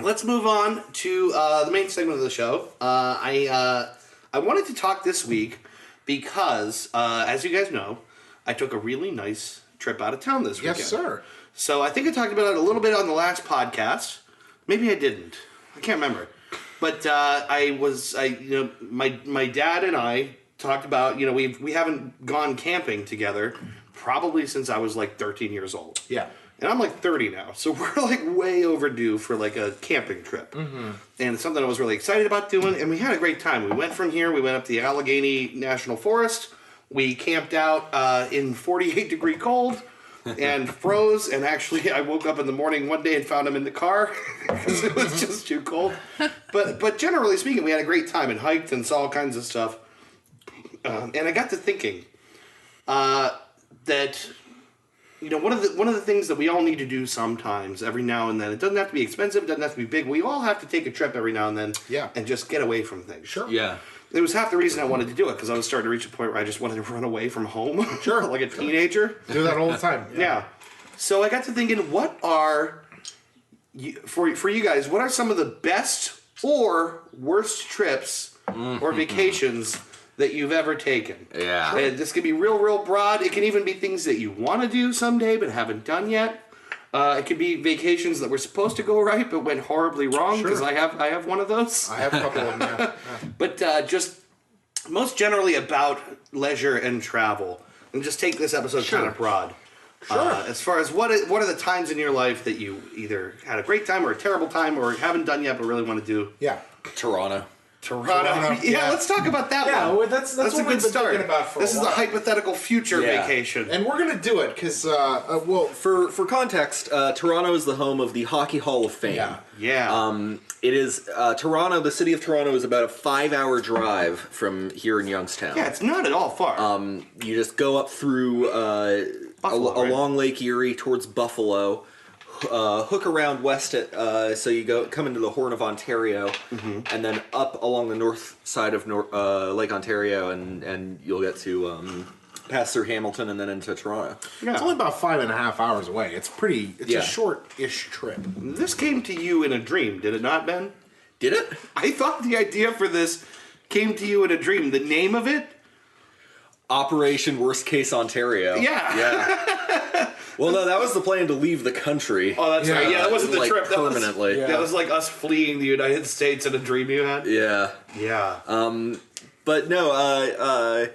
let's move on to the main segment of the show. I wanted to talk this week because, as you guys know, I took a really nice trip out of town this weekend. Yes, sir. So I think I talked about it a little bit on the last podcast. Maybe I didn't. I can't remember. But my dad and I talked about, we haven't gone camping together probably since I was like 13 years old. Yeah. And I'm like 30 now, so we're like way overdue for like a camping trip. And it's something I was really excited about doing, and we had a great time. We went from here, we went up to the Allegheny National Forest. We camped out in 48-degree cold and froze, and actually I woke up in the morning one day and found him in the car because it was just too cold. But generally speaking, we had a great time and hiked and saw all kinds of stuff. And I got to thinking that... one of the things that we all need to do sometimes, every now and then, it doesn't have to be expensive, it doesn't have to be big. We all have to take a trip every now and then and just get away from things. Sure. Yeah. It was half the reason I wanted to do it, because I was starting to reach a point where I just wanted to run away from home. Sure. Like a teenager. Do that all the time. Yeah. So I got to thinking, what are, for you guys, what are some of the best or worst trips or vacations that you've ever taken? Yeah. And this can be real broad. It can even be things that you want to do someday but haven't done yet. It could be vacations that were supposed to go right but went horribly wrong, because I have one of those. I have a couple of them, yeah. But just most generally about leisure and travel. And just take this episode kind of broad. Sure. As far as what are the times in your life that you either had a great time or a terrible time or haven't done yet but really want to do? Yeah. Toronto. Toronto. Yeah, let's talk about that one. Yeah, that's a what good we've been start. thinking about for This a is the while. hypothetical future vacation. And we're going to do it because, For context, Toronto is the home of the Hockey Hall of Fame. Yeah. It is Toronto. The city of Toronto is about a 5-hour drive from here in Youngstown. Yeah, it's not at all far. You just go up through along Lake Erie towards Buffalo, hook around west at so you come into the Horn of Ontario, and then up along the north side of Lake Ontario, and you'll get to pass through Hamilton and then into Toronto. Yeah. It's only about 5.5 hours away. It's a short-ish trip. This came to you in a dream, did it not, Ben? Did it? I thought the idea for this came to you in a dream. The name of it? Operation Worst Case Ontario. Yeah. Well, no, that was the plan to leave the country. Oh, that's right. Yeah, that wasn't the like, trip. Permanently. That was like us fleeing the United States in a dream you had? Yeah. Yeah. But no,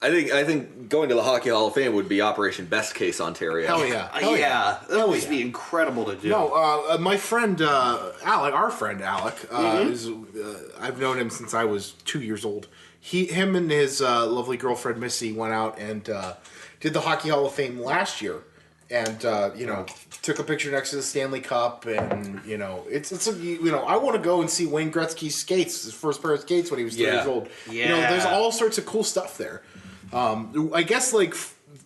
I think going to the Hockey Hall of Fame would be Operation Best Case Ontario. Hell yeah. That would be incredible to do. No, my friend Alec, our friend Alec, I've known him since I was 2 years old. Him and his lovely girlfriend Missy went out and did the Hockey Hall of Fame last year, and took a picture next to the Stanley Cup, and I want to go and see Wayne Gretzky's skates, his first pair of skates when he was 3 years old. Yeah. There's all sorts of cool stuff there. I guess like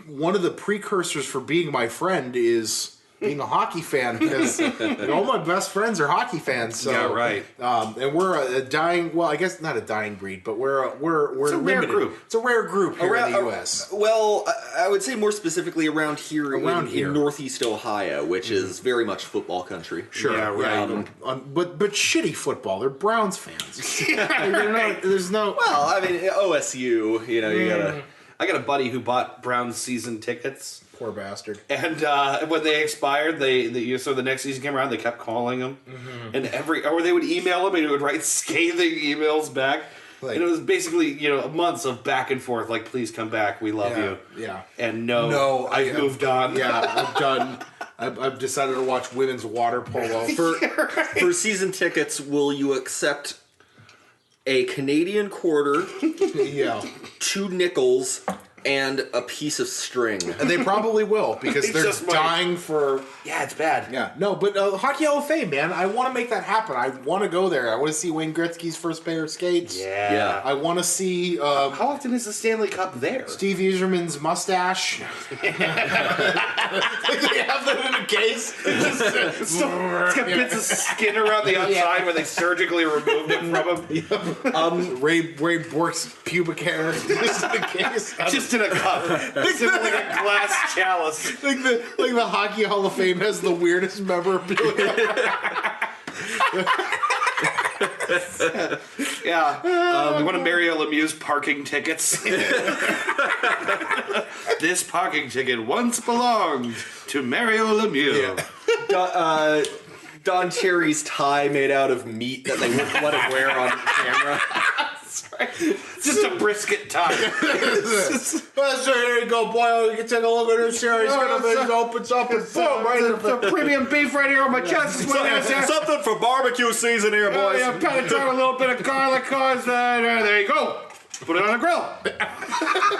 one of the precursors for being my friend is being a hockey fan, because all my best friends are hockey fans. So, yeah, right. And we're a dying, well, I guess not a dying breed, but we're it's a rare group. It's a rare group here in the U.S. Well, I would say more specifically around here in Northeast Ohio, which is very much football country. Sure. Yeah, right. But shitty football. They're Browns fans. There's no... Well, I mean, OSU, you gotta... I got a buddy who bought Browns season tickets. Poor bastard. And when they expired, so the next season came around, they kept calling him, and or they would email him, and he would write scathing emails back. And it was basically months of back and forth, like, please come back, we love you. Yeah. And no, I've moved on. Yeah, I'm done. I've decided to watch women's water polo. For season tickets, will you accept a Canadian quarter, 2 nickels, and a piece of string? And they probably will, because they're dying for... Yeah, it's bad. Yeah, no, but Hockey Hall of Fame, man, I want to make that happen. I want to go there. I want to see Wayne Gretzky's first pair of skates. Yeah. I want to see... how often is the Stanley Cup there? Steve Yzerman's mustache. They have that in a case. It's got bits of skin around the outside where they surgically removed it from him. Ray Bork's pubic hair. Just in a case. Just in a cup. It's in like a glass chalice. Like the Hockey Hall of Fame has the weirdest memorabilia. Yeah. One of Mario Lemieux's parking tickets. This parking ticket once belonged to Mario Lemieux. Yeah. Don Cherry's tie made out of meat that they wouldn't let him wear on camera. Just a brisket tie. Well, sir, there you go, boy. You can take a look at this here. He's opens up and boom, right in the premium beef right here on my chest. Something for barbecue season here, boys. Penetrate a little bit of garlic, cause there you go. Put it on a grill.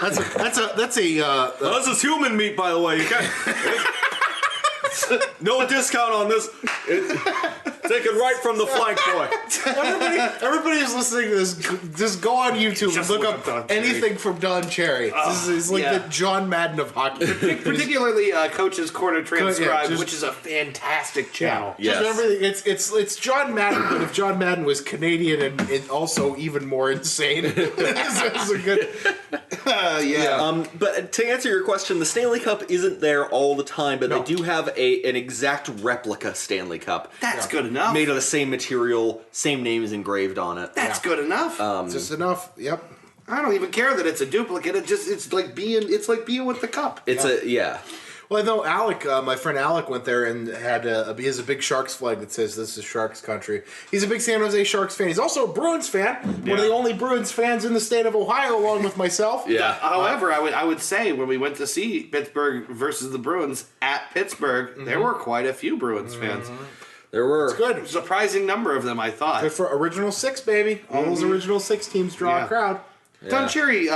That's a. This is human meat, by the way. You can't. No discount on this. Taken right from the flank boy. Everybody who's listening to this, just go on YouTube and look up anything from Don Cherry. This is like the John Madden of hockey. Particularly Coach's Corner Transcribed, which is a fantastic channel. Just everything. It's John Madden, but if John Madden was Canadian and also even more insane. It's a good. But to answer your question, the Stanley Cup isn't there all the time, but they do have an exact replica Stanley Cup. That's good enough. Made of the same material, same names engraved on it. That's good enough. Just enough. Yep. I don't even care that it's a duplicate. It's like being with the cup. Well, I know Alec, my friend Alec, went there and he has a big Sharks flag that says "This is Sharks country." He's a big San Jose Sharks fan. He's also a Bruins fan. One of the only Bruins fans in the state of Ohio, along with myself. Yeah. However, I would say when we went to see Pittsburgh versus the Bruins at Pittsburgh, there were quite a few Bruins fans. There were. It's good. Surprising number of them, I thought. Good for original 6, baby. All those original 6 teams draw a crowd. Yeah. Don Cherry,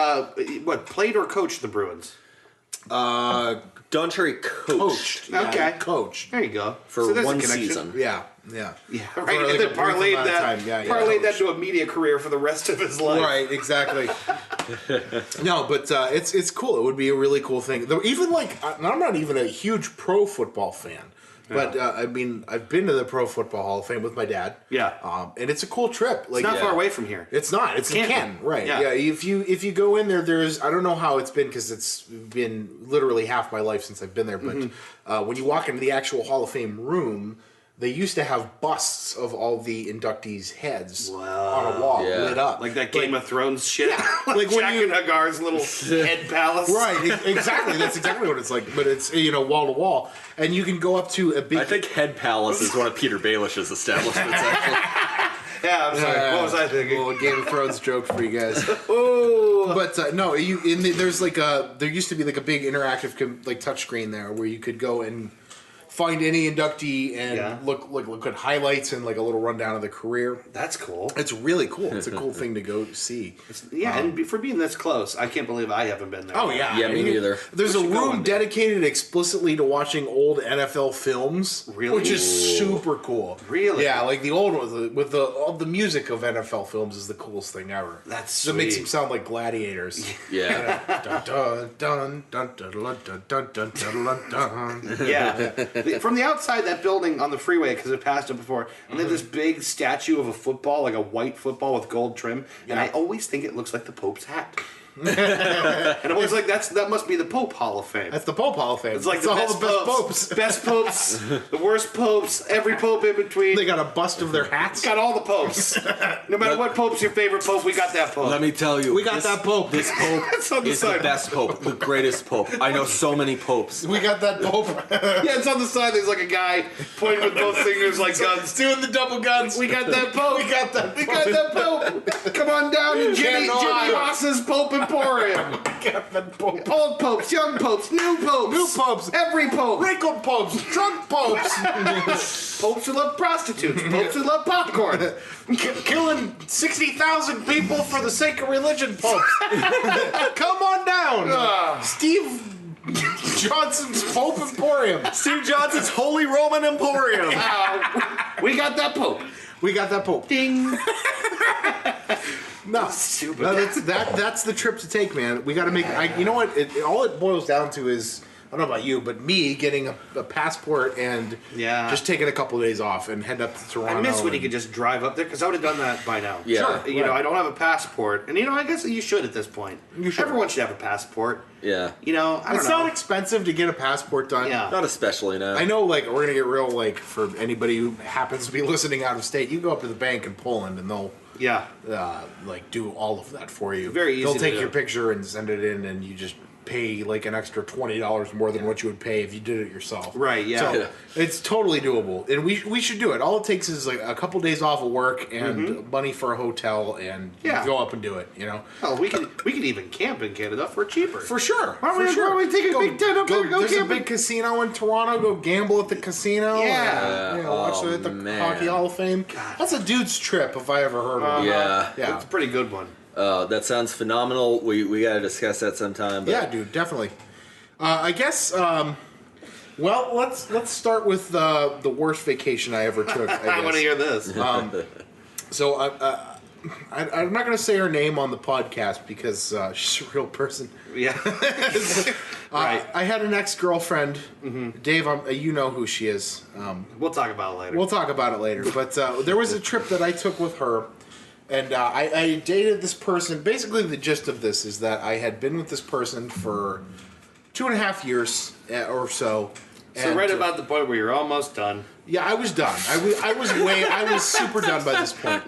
played or coached the Bruins? Don Cherry coached. Yeah, Okay. coached. There you go. For there's a one connection. season. Yeah. Yeah, For right. like And a then brief parlayed amount of that, time. Yeah, parlayed that to a media career for the rest of his life. Right, exactly. No, but it's cool. It would be a really cool thing. Though, even like, I'm not even a huge pro football fan, but I mean, I've been to the Pro Football Hall of Fame with my dad. Yeah. And it's a cool trip. Like, It's not far away from here. It's not. It's in Canton, right? Yeah. If you go in there, there's, I don't know how it's been because it's been literally half my life since I've been there. But when you walk into the actual Hall of Fame room, they used to have busts of all the inductees' heads on a wall lit up, like that Game of Thrones shit. Yeah, like when Jack and Hagar's little head palace. Right, exactly. That's exactly what it's like. But it's wall to wall, and you can go up to a big. I think Head Palace is one of Peter Baelish's establishments. Actually. Yeah, I'm sorry. What was I thinking? A little Game of Thrones joke for you guys. Oh, but no, there's like there used to be like a big interactive like touchscreen there where you could go and find any inductee and look at highlights and like a little rundown of the career. that's cool. It's really cool. It's a cool thing to go see. And for being this close, I can't believe I haven't been there. Oh yeah, Yeah, me neither. There's a room dedicated explicitly to watching old NFL films, Really? which is super cool. Really? Yeah, like the old ones with all the music of NFL films is the coolest thing ever. That's that makes sweet. them sound like gladiators. Yeah. Dun, dun, dun, dun, dun, dun, dun, dun, dun, dun. Yeah. From the outside, that building on the freeway, because it passed it before, and they have this big statue of a football, like a white football with gold trim, and I always think it looks like the Pope's hat. And I'm always like, that must be the Pope Hall of Fame. That's the Pope Hall of Fame. It's like It's the all best, popes. Best popes, the worst popes, every pope in between. They got a bust of their hats. Got all the popes. No matter what pope's your favorite pope, we got that pope. Let me tell you. We got that Pope. This Pope It's on the is side. the best Pope. The greatest Pope. I know so many Popes. We got that Pope. Yeah, it's on the side. There's like a guy pointing with both fingers like guns. Doing the double guns. We got that pope. We got that. We got that pope. Come on down to Jimmy Ross's Pope Emporium. Got that Pope. Old popes, young popes, new popes. New popes. Every pope. Wrinkled popes. Drunk popes. Popes who love prostitutes. Popes who love popcorn. Killing 60,000 people for the sake of religion, popes. Come on down. Steve Johnson's Pope Emporium. Steve Johnson's Holy Roman Emporium. We got that pope. We got that Pope. Ding. No, Stupid. no, that's the trip to take, man. We got to make. You know what? All it boils down to is, I don't know about you, but me getting a passport and just taking a couple of days off and head up to Toronto. I miss when you could just drive up there because I would have done that by now. Yeah. Sure. You know, I don't have a passport, and I guess you should at this point. You should. Everyone should have a passport. Yeah. I don't It's know. not expensive to get a passport done. Yeah. Not especially now. I know, like, we're gonna get real, like, for anybody who happens to be listening out of state, you go up to the bank in Poland and they'll, like, do all of that for you. Very easy They'll to take do. your picture and send it in, and you just pay, like, an extra $20 more than what you would pay if you did it yourself. Right, yeah. So, it's totally doable. And we should do it. All it takes is, like, a couple days off of work and money for a hotel, and you go up and do it, Oh, we could even camp in Canada for cheaper. For sure. Why don't we take a big tent up there and go There's a camping? big casino in Toronto. Go gamble at the casino. Yeah. And, watch it at the man. Hockey Hall of Fame. That's a dude's trip if I ever heard of it. Yeah. Yeah. It's a pretty good one. That sounds phenomenal. We got to discuss that sometime. But Yeah, dude, definitely. I guess. Well, let's start with the worst vacation I ever took. I want to hear this. So I'm not going to say her name on the podcast because she's a real person. Yeah. Right. I had an ex-girlfriend, Dave. You know who she is. We'll talk about it later. We'll talk about it later. But there was a trip that I took with her, and I dated this person. Basically, the gist of this is that I had been with this person for 2.5 years or so. So right about the point where you're almost done. Yeah, I was done. I was super done by this point.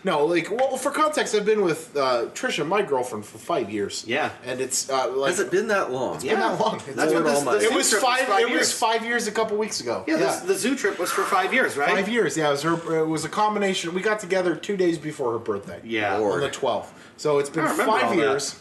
Well, for context, I've been with Trisha, my girlfriend, for 5 years. Yeah. And it's has it been that long? been that long. That's what this It was trip 5. It years. was 5 years a couple weeks ago. Yeah, the zoo trip was for 5 years, right? 5 years. Yeah, it was a combination. We got together 2 days before her birthday. Yeah. On the 12th. So it's been I remember 5 all years.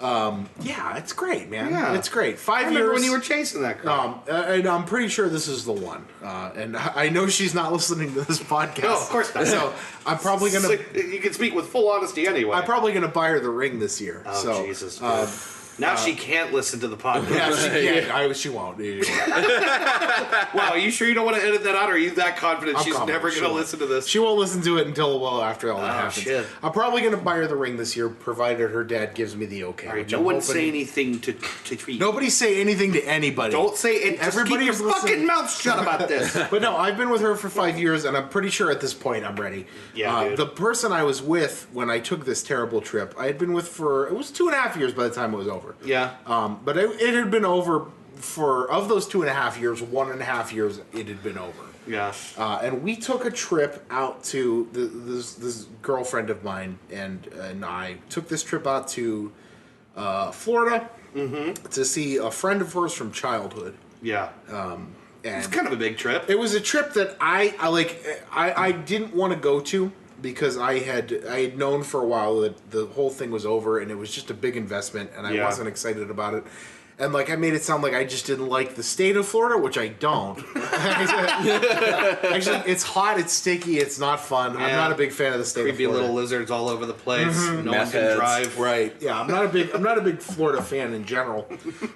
Yeah, it's great, man. Yeah. It's great. 5 years. I remember when you were chasing that girl. And I'm pretty sure this is the one. And I know she's not listening to this podcast. No, of course not. So I'm probably going to... You can speak with full honesty anyway. I'm probably going to buy her the ring this year. Oh, so, Jesus. Now she can't listen to the podcast. Yeah, she can't. She won't. Wow, are you sure you don't want to edit that out, or are you that confident she's never going to listen to this? She won't listen to it until well after all that happens. Shit. I'm probably going to buy her the ring this year, provided her dad gives me the okay. All right, no one say anything to tweet. Nobody say anything to anybody. Don't say it. Everybody keep your fucking mouth shut about this. But no, I've been with her for 5 years, and I'm pretty sure at this point I'm ready. Yeah, dude. The person I was with when I took this terrible trip, I had been with for, it was 2.5 years by the time it was over. Yeah. But it had been over for, of those 2.5 years, 1.5 years it had been over. Yeah. And we took a trip out to this girlfriend of mine and I took this trip out to Florida to see a friend of hers from childhood. Yeah. And it's kind of a big trip. It was a trip that I didn't want to go to because I had known for a while that the whole thing was over and it was just a big investment and I wasn't excited about it. And I made it sound like I just didn't like the state of Florida, which I don't. Actually, it's hot, it's sticky, it's not fun. Yeah. I'm not a big fan of the state of Florida. Creepy little lizards all over the place. No one can drive. Right. Yeah, I'm not a big Florida fan in general.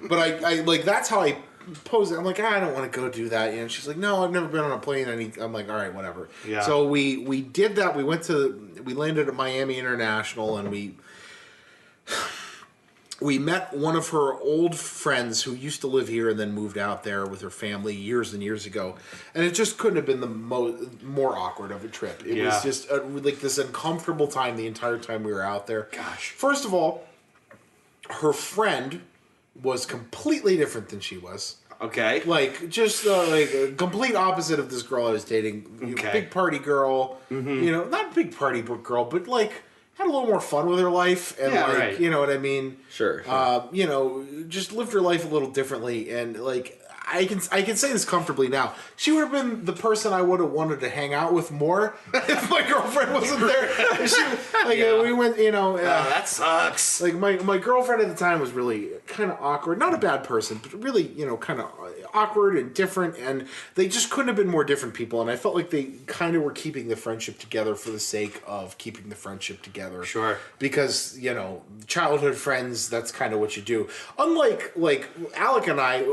But I that's how I pose it. I'm like, I don't want to go do that. And she's like, no, I've never been on a plane. I'm like, all right, whatever. Yeah. So we did that. We landed at Miami International and we met one of her old friends who used to live here and then moved out there with her family years and years ago. And it just couldn't have been the more awkward of a trip. It was just this uncomfortable time the entire time we were out there. Gosh. First of all, her friend was completely different than she was. Okay. Just a complete opposite of this girl I was dating. Okay. Big party girl. Mm-hmm. Not big party girl, but had a little more fun with her life and right. You know what I mean? Sure. Just lived her life a little differently and I can say this comfortably now. She would have been the person I would have wanted to hang out with more if my girlfriend wasn't there. We went, that sucks. My girlfriend at the time was really kind of awkward. Not a bad person, but really, kind of awkward and different. And they just couldn't have been more different people. And I felt like they kind of were keeping the friendship together for the sake of keeping the friendship together. Sure. Because, childhood friends, that's kind of what you do. Unlike, Alec and I...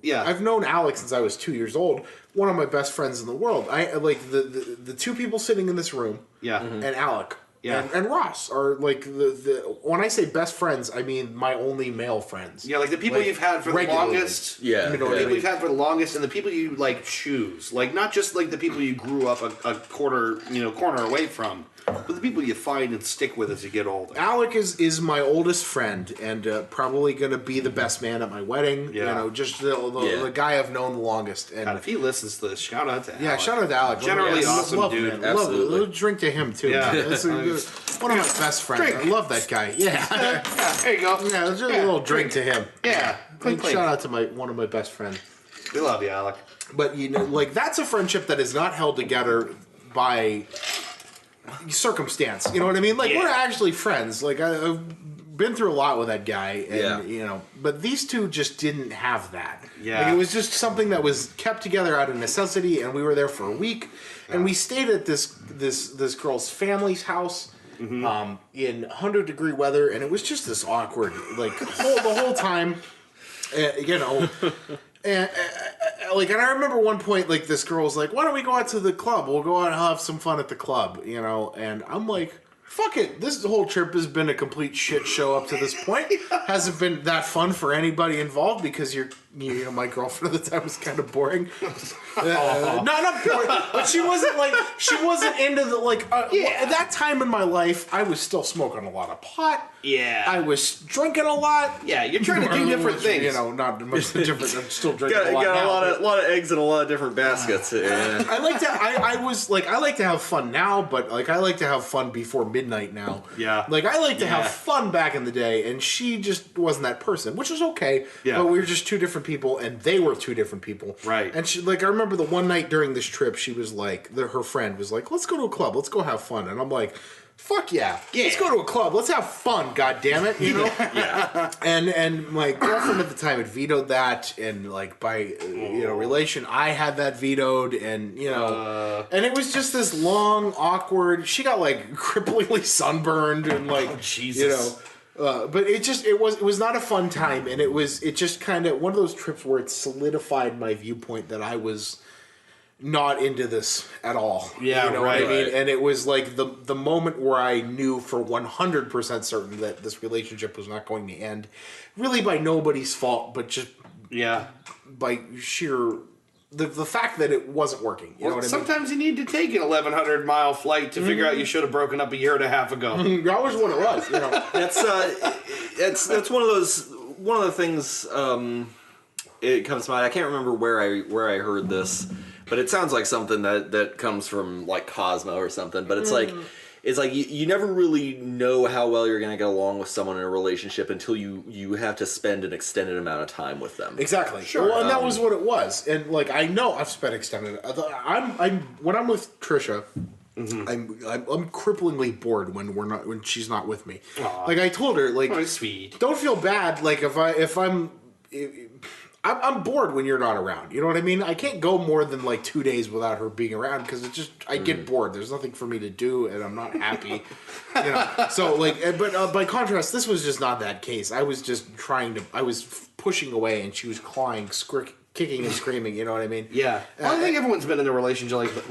Yeah, I've known Alex since I was 2 years old. One of my best friends in the world. I like the two people sitting in this room. Yeah, and Alec. Yeah, and Ross are the when I say best friends, I mean my only male friends. Yeah, the people you've had for regularly. The longest. Yeah, the people you've had for the longest, and the people you choose. Not just the people you grew up a corner away from. But the people you find and stick with as you get older. Alec is my oldest friend and probably going to be the best man at my wedding. Yeah. Just the guy I've known the longest. And God, if he listens to this, shout out to Alec. Yeah, shout out to Alec. Generally awesome dude. Absolutely. Love drink to him too. Yeah. One of my best friends. Drink. I love that guy. Yeah. There you go. Yeah, just a little drink to him. Yeah. Shout out to one of my best friends. We love you, Alec. But that's a friendship that is not held together by circumstance. You know what I mean? We're actually friends. I've been through a lot with that guy, and but these two just didn't have that. Yeah, it was just something that was kept together out of necessity, and we were there for a week, and we stayed at this girl's family's house. Mm-hmm. In 100-degree weather, and it was just this awkward, the whole time, And I remember one point, this girl was like, why don't we go out to the club? We'll go out and have some fun at the club, And I'm like, fuck it. This whole trip has been a complete shit show up to this point. Hasn't been that fun for anybody involved because my girlfriend at the time was kind of boring. Not boring, but she wasn't into at that time in my life, I was still smoking a lot of pot. Yeah. I was drinking a lot. Yeah, you're trying to do different things. Not much different. I'm still drinking a lot. Got a lot of eggs in a lot of different baskets. Yeah. I like to have fun now, but I like to have fun before midnight now. Yeah. I like to have fun back in the day, and she just wasn't that person, which was okay. Yeah. But we were just two different different people, and they were two different people. Right. And she, like, I remember the one night during this trip, she was like, her friend was like, let's go to a club. Let's go have fun. And I'm like, fuck yeah. Let's go to a club. Let's have fun, goddammit, you know? Yeah. And my girlfriend at the time had vetoed that, and like by relation, I had that vetoed, and and it was just this long, awkward. She got like cripplingly sunburned and like Jesus. But it was not a fun time, and it just kind of one of those trips where it solidified my viewpoint that I was not into this at all. Yeah, you know right. what I mean? And it was like the moment where I knew for 100% certain that this relationship was not going to end, really by nobody's fault, but just by sheer the fact that it wasn't working. You know what I mean? Sometimes you need to take an 1,100-mile flight to figure out you should have broken up a year and a half ago. That was what it was. You know, that's one of the things. It comes to mind. I can't remember where I heard this, but it sounds like something that comes from like Cosmo or something. But it's like you never really know how well you're going to get along with someone in a relationship until you have to spend an extended amount of time with them. Exactly. Sure. Well, and that was what it was. And like I know I've spent extended. I'm when I'm with Trisha. Mm-hmm. I'm cripplingly bored when she's not with me. Aww. Like I told her, like, sweet. Don't feel bad. Like I'm bored when you're not around. You know what I mean? I can't go more than like 2 days without her being around because I get bored. There's nothing for me to do, and I'm not happy. So like, but by contrast, this was just not that case. I was just I was pushing away, and she was clawing, kicking and screaming. You know what I mean? Yeah. Well, I think everyone's been in a relationship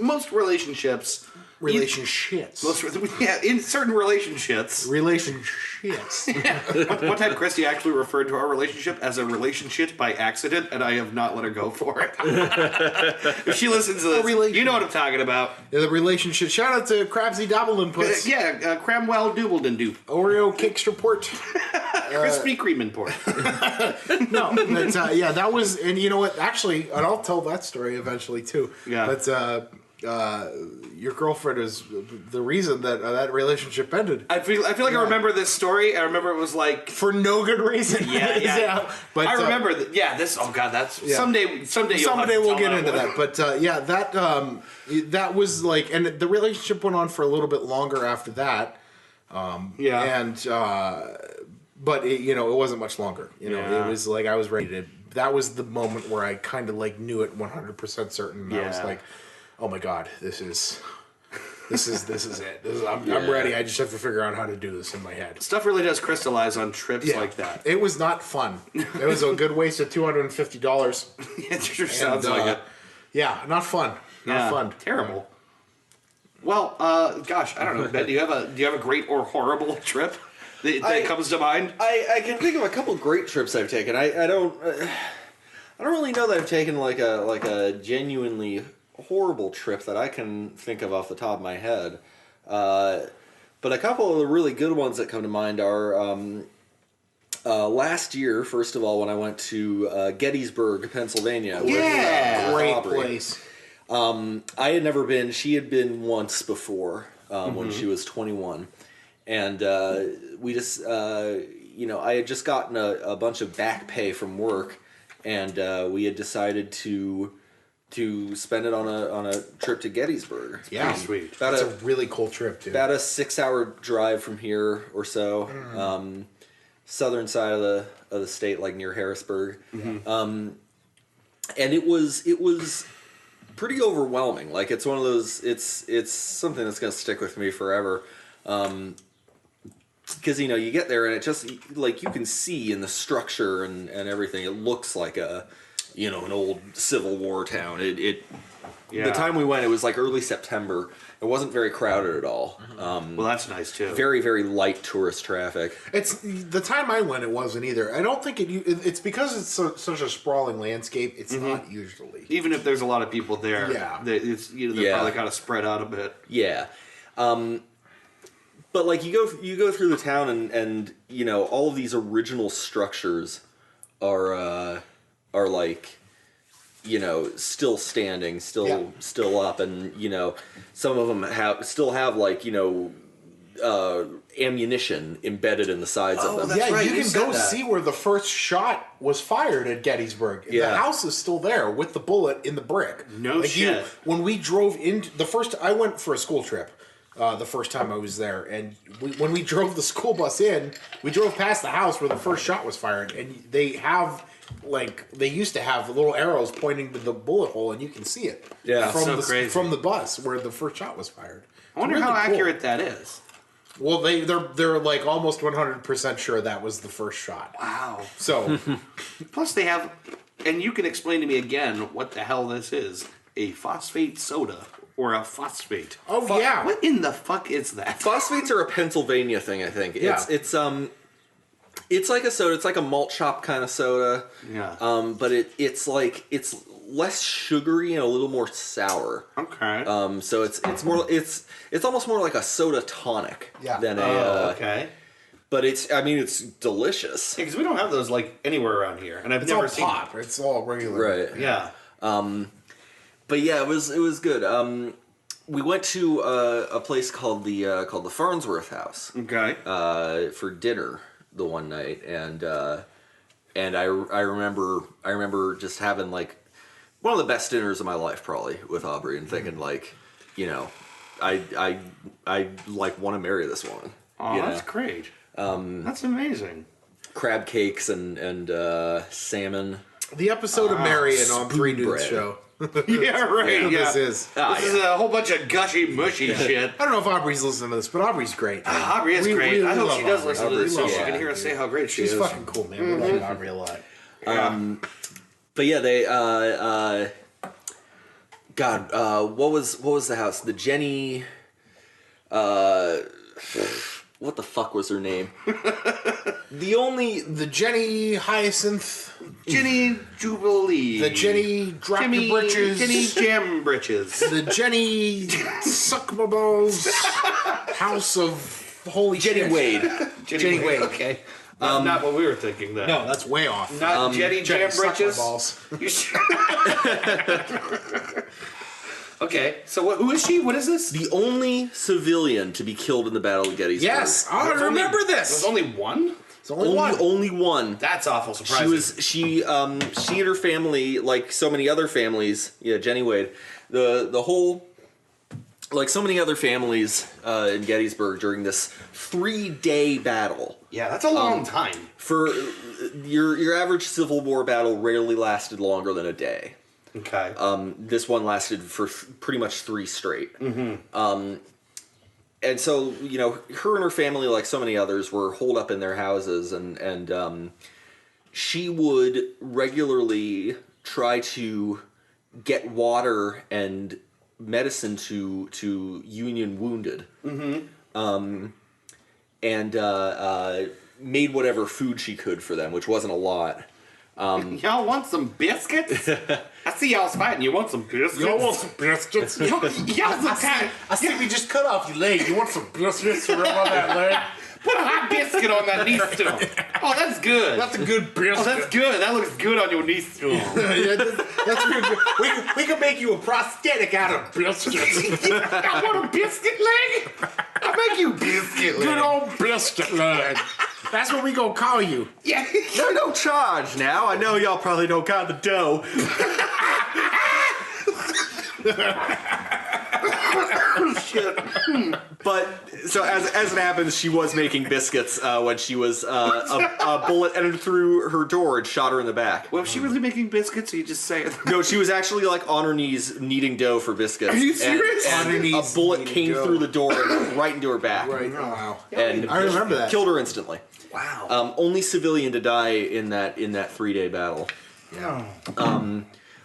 most relationships. In certain relationships. One time Christy actually referred to our relationship as a relationship by accident, and I have not let her go for it. If she listens to this, you know what I'm talking about. Yeah, the relationship. Shout out to Crabsy Doubleton Puts. Cramwell Doobledon Doop. Oreo Cakes Report. Crispy Cream and Port. No, but that was, and you know what? Actually, and I'll tell that story eventually too. Yeah. But your girlfriend is the reason that that relationship ended. I feel like I remember this story. I remember it was like for no good reason. Yeah. But I remember that. Yeah, this. Oh God, that's someday we'll get into that. But that was like, and the relationship went on for a little bit longer after that. But it wasn't much longer. It was like I was ready to. That was the moment where I kind of like knew it 100% certain. And I was like, oh my God, this is it. I'm ready. I just have to figure out how to do this in my head. Stuff really does crystallize on trips like that. It was not fun. It was a good waste of $250. It sure sounds like it. Yeah, not fun. Not fun. Terrible. Well, gosh, I don't know, Ben. Do you have a great or horrible trip that comes to mind? I can think of a couple great trips I've taken. I don't really know that I've taken like a genuinely horrible trip that I can think of off the top of my head. But a couple of the really good ones that come to mind are last year, first of all, when I went to Gettysburg, Pennsylvania. Great place. I had never been. She had been once before when she was 21. And we just, I had just gotten a bunch of back pay from work, and we had decided to spend it on a trip to Gettysburg. Yeah, sweet. That's a really cool trip, too. About a 6-hour drive from here or so, southern side of the state, like near Harrisburg, and it was pretty overwhelming. Like it's one of those. It's something that's going to stick with me forever. Because you get there and it just like you can see in the structure and everything. It looks like an old Civil War town. The time we went, it was like early September. It wasn't very crowded at all. Well, that's nice too. Very, very light tourist traffic. It's the time I went. It wasn't either. I don't think it's because it's such a sprawling landscape. It's not usually. Even if there's a lot of people there, they're probably kind of spread out a bit. Yeah. But like you go through the town and all of these original structures are like still standing, still up, and some of them still have like ammunition embedded in the sides of them. Yeah, right. You can go see where the first shot was fired at Gettysburg. Yeah. The house is still there with the bullet in the brick. No shit. When we drove into I went for a school trip. The first time I was there, and when we drove the school bus in, we drove past the house where the first shot was fired, and they used to have little arrows pointing to the bullet hole, and you can see it from the bus where the first shot was fired. I wonder how accurate that is. Well, they're like almost 100% sure that was the first shot. Wow. So, plus they have, and you can explain to me again what the hell this is: a phosphate soda. Or a phosphate. Oh, yeah. What in the fuck is that? Phosphates are a Pennsylvania thing, I think. Yeah. It's like a soda. It's like a malt shop kind of soda. Yeah. But it's less sugary and a little more sour. Okay. So it's almost more like a soda tonic than a. Okay. But it's delicious. Because we don't have those like anywhere around here, and I've it's never all seen pop. It's all regular. Right. Yeah. But yeah, it was good. We went to a place called the Farnsworth House. Okay. For dinner the one night, and I remember just having like one of the best dinners of my life, probably, with Aubrey, and thinking like, I like want to marry this woman. Oh, that's great. That's amazing. Crab cakes and salmon. The episode of Marion on Three Dudes Show. Yeah, right. This is a whole bunch of gushy, mushy shit. I don't know if Aubrey's listening to this, but Aubrey's great. Aubrey is great. I hope she does listen to this so she can hear us say how great she is. She's fucking cool, man. We like Aubrey a lot. But yeah, they what was the house? The Jenny what the fuck was her name? The Jenny Hyacinth. Jenny Jubilee. The Jenny Drop Your Britches. Jenny Jam Britches. The Jenny Suck My Balls. House of Holy Jenny Shit. Wade. Jenny Wade. Okay. Not what we were thinking then. No, that's way off. Not Jenny Jam Suck My Britches. Balls. You sure? Okay, so who is she? What is this? The only civilian to be killed in the Battle of Gettysburg. Yes, I remember this. There's only one? It's only one. Only one. That's awful surprising. She and her family, like so many other families, Jenny Wade, the whole, like so many other families in Gettysburg during this 3-day battle. Yeah, that's a long time. For your average Civil War battle rarely lasted longer than a day. Okay. This one lasted for pretty much 3 straight. Mm-hmm. And so, her and her family, like so many others, were holed up in their houses, and she would regularly try to get water and medicine to Union wounded. Mm-hmm. And made whatever food she could for them, which wasn't a lot. Y'all want some biscuits? I see y'all's fighting. You want some biscuits? Y'all want some biscuits? I see we just cut off your leg. You want some biscuits to rub on that leg? Put a hot biscuit on that knee stool. Oh, that's good. That's a good biscuit. Oh, that's good. That looks good on your knee stool. Yeah, that's good. We can make you a prosthetic out of biscuits. I want a biscuit leg? I'll make you biscuit leg. Good old biscuit leg. That's what we gonna call you. Yeah. No charge now. I know y'all probably don't got the dough. Shit. But so as it happens, she was making biscuits when she was a bullet entered through her door and shot her in the back. Well, was she really making biscuits, or you just say it? No, she was actually like on her knees kneading dough for biscuits. Are you serious? And On her knees a bullet kneading came dough. through the door and right into her back. Right. Oh, wow. And I remember that. Killed her instantly. Wow. Only civilian to die in that 3-day battle. Yeah.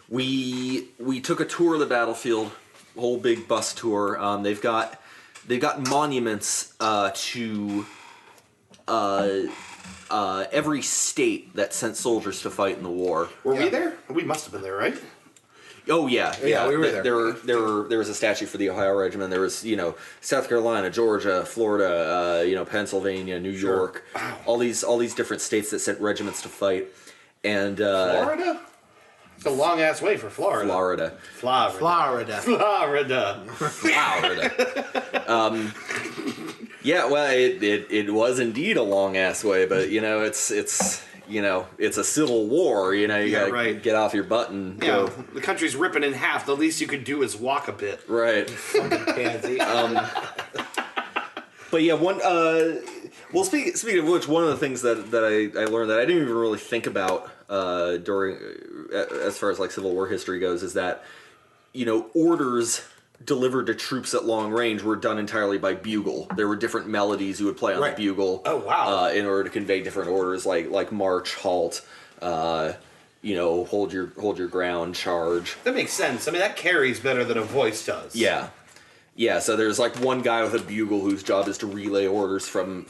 We took a tour of the battlefield, whole big bus tour. They've got monuments to every state that sent soldiers to fight in the war. Were we there? We must have been there, right? Oh yeah. We were there. There was a statue for the Ohio Regiment. There was South Carolina, Georgia, Florida, Pennsylvania, New York, all these different states that sent regiments to fight. And Florida? It's a long ass way for Florida. Florida. Yeah, well, it was indeed a long ass way, but it's a civil war. You gotta get off your butt and go. The country's ripping in half. The least you could do is walk a bit. Right. Fucking pansy. But yeah, well, speaking of which, one of the things that I learned that I didn't even really think about during, as far as like Civil War history goes, is that orders delivered to troops at long range were done entirely by bugle. There were different melodies you would play on the bugle. Oh wow! In order to convey different orders, like march, halt, hold your ground, charge. That makes sense. I mean, that carries better than a voice does. Yeah. Yeah, so there's like one guy with a bugle whose job is to relay orders from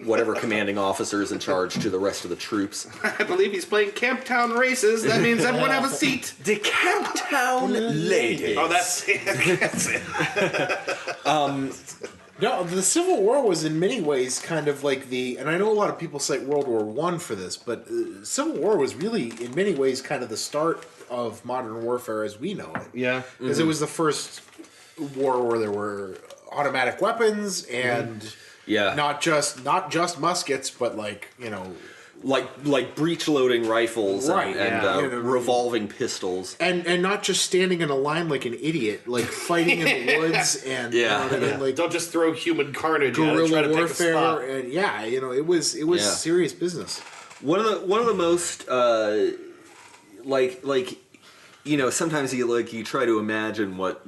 whatever commanding officer is in charge to the rest of the troops. I believe he's playing Camptown races. That means everyone have a seat. The Camptown Ladies. Oh, that's it. No, the Civil War was in many ways kind of like and I know a lot of people cite World War One for this, but Civil War was really in many ways kind of the start of modern warfare as we know it. Yeah. Because it was the first war where there were automatic weapons and not just muskets, but like breech loading rifles and revolving pistols, and not just standing in a line like an idiot, like fighting in the woods and like don't just throw human carnage, guerrilla warfare, and it was serious business. One of the most sometimes you try to imagine what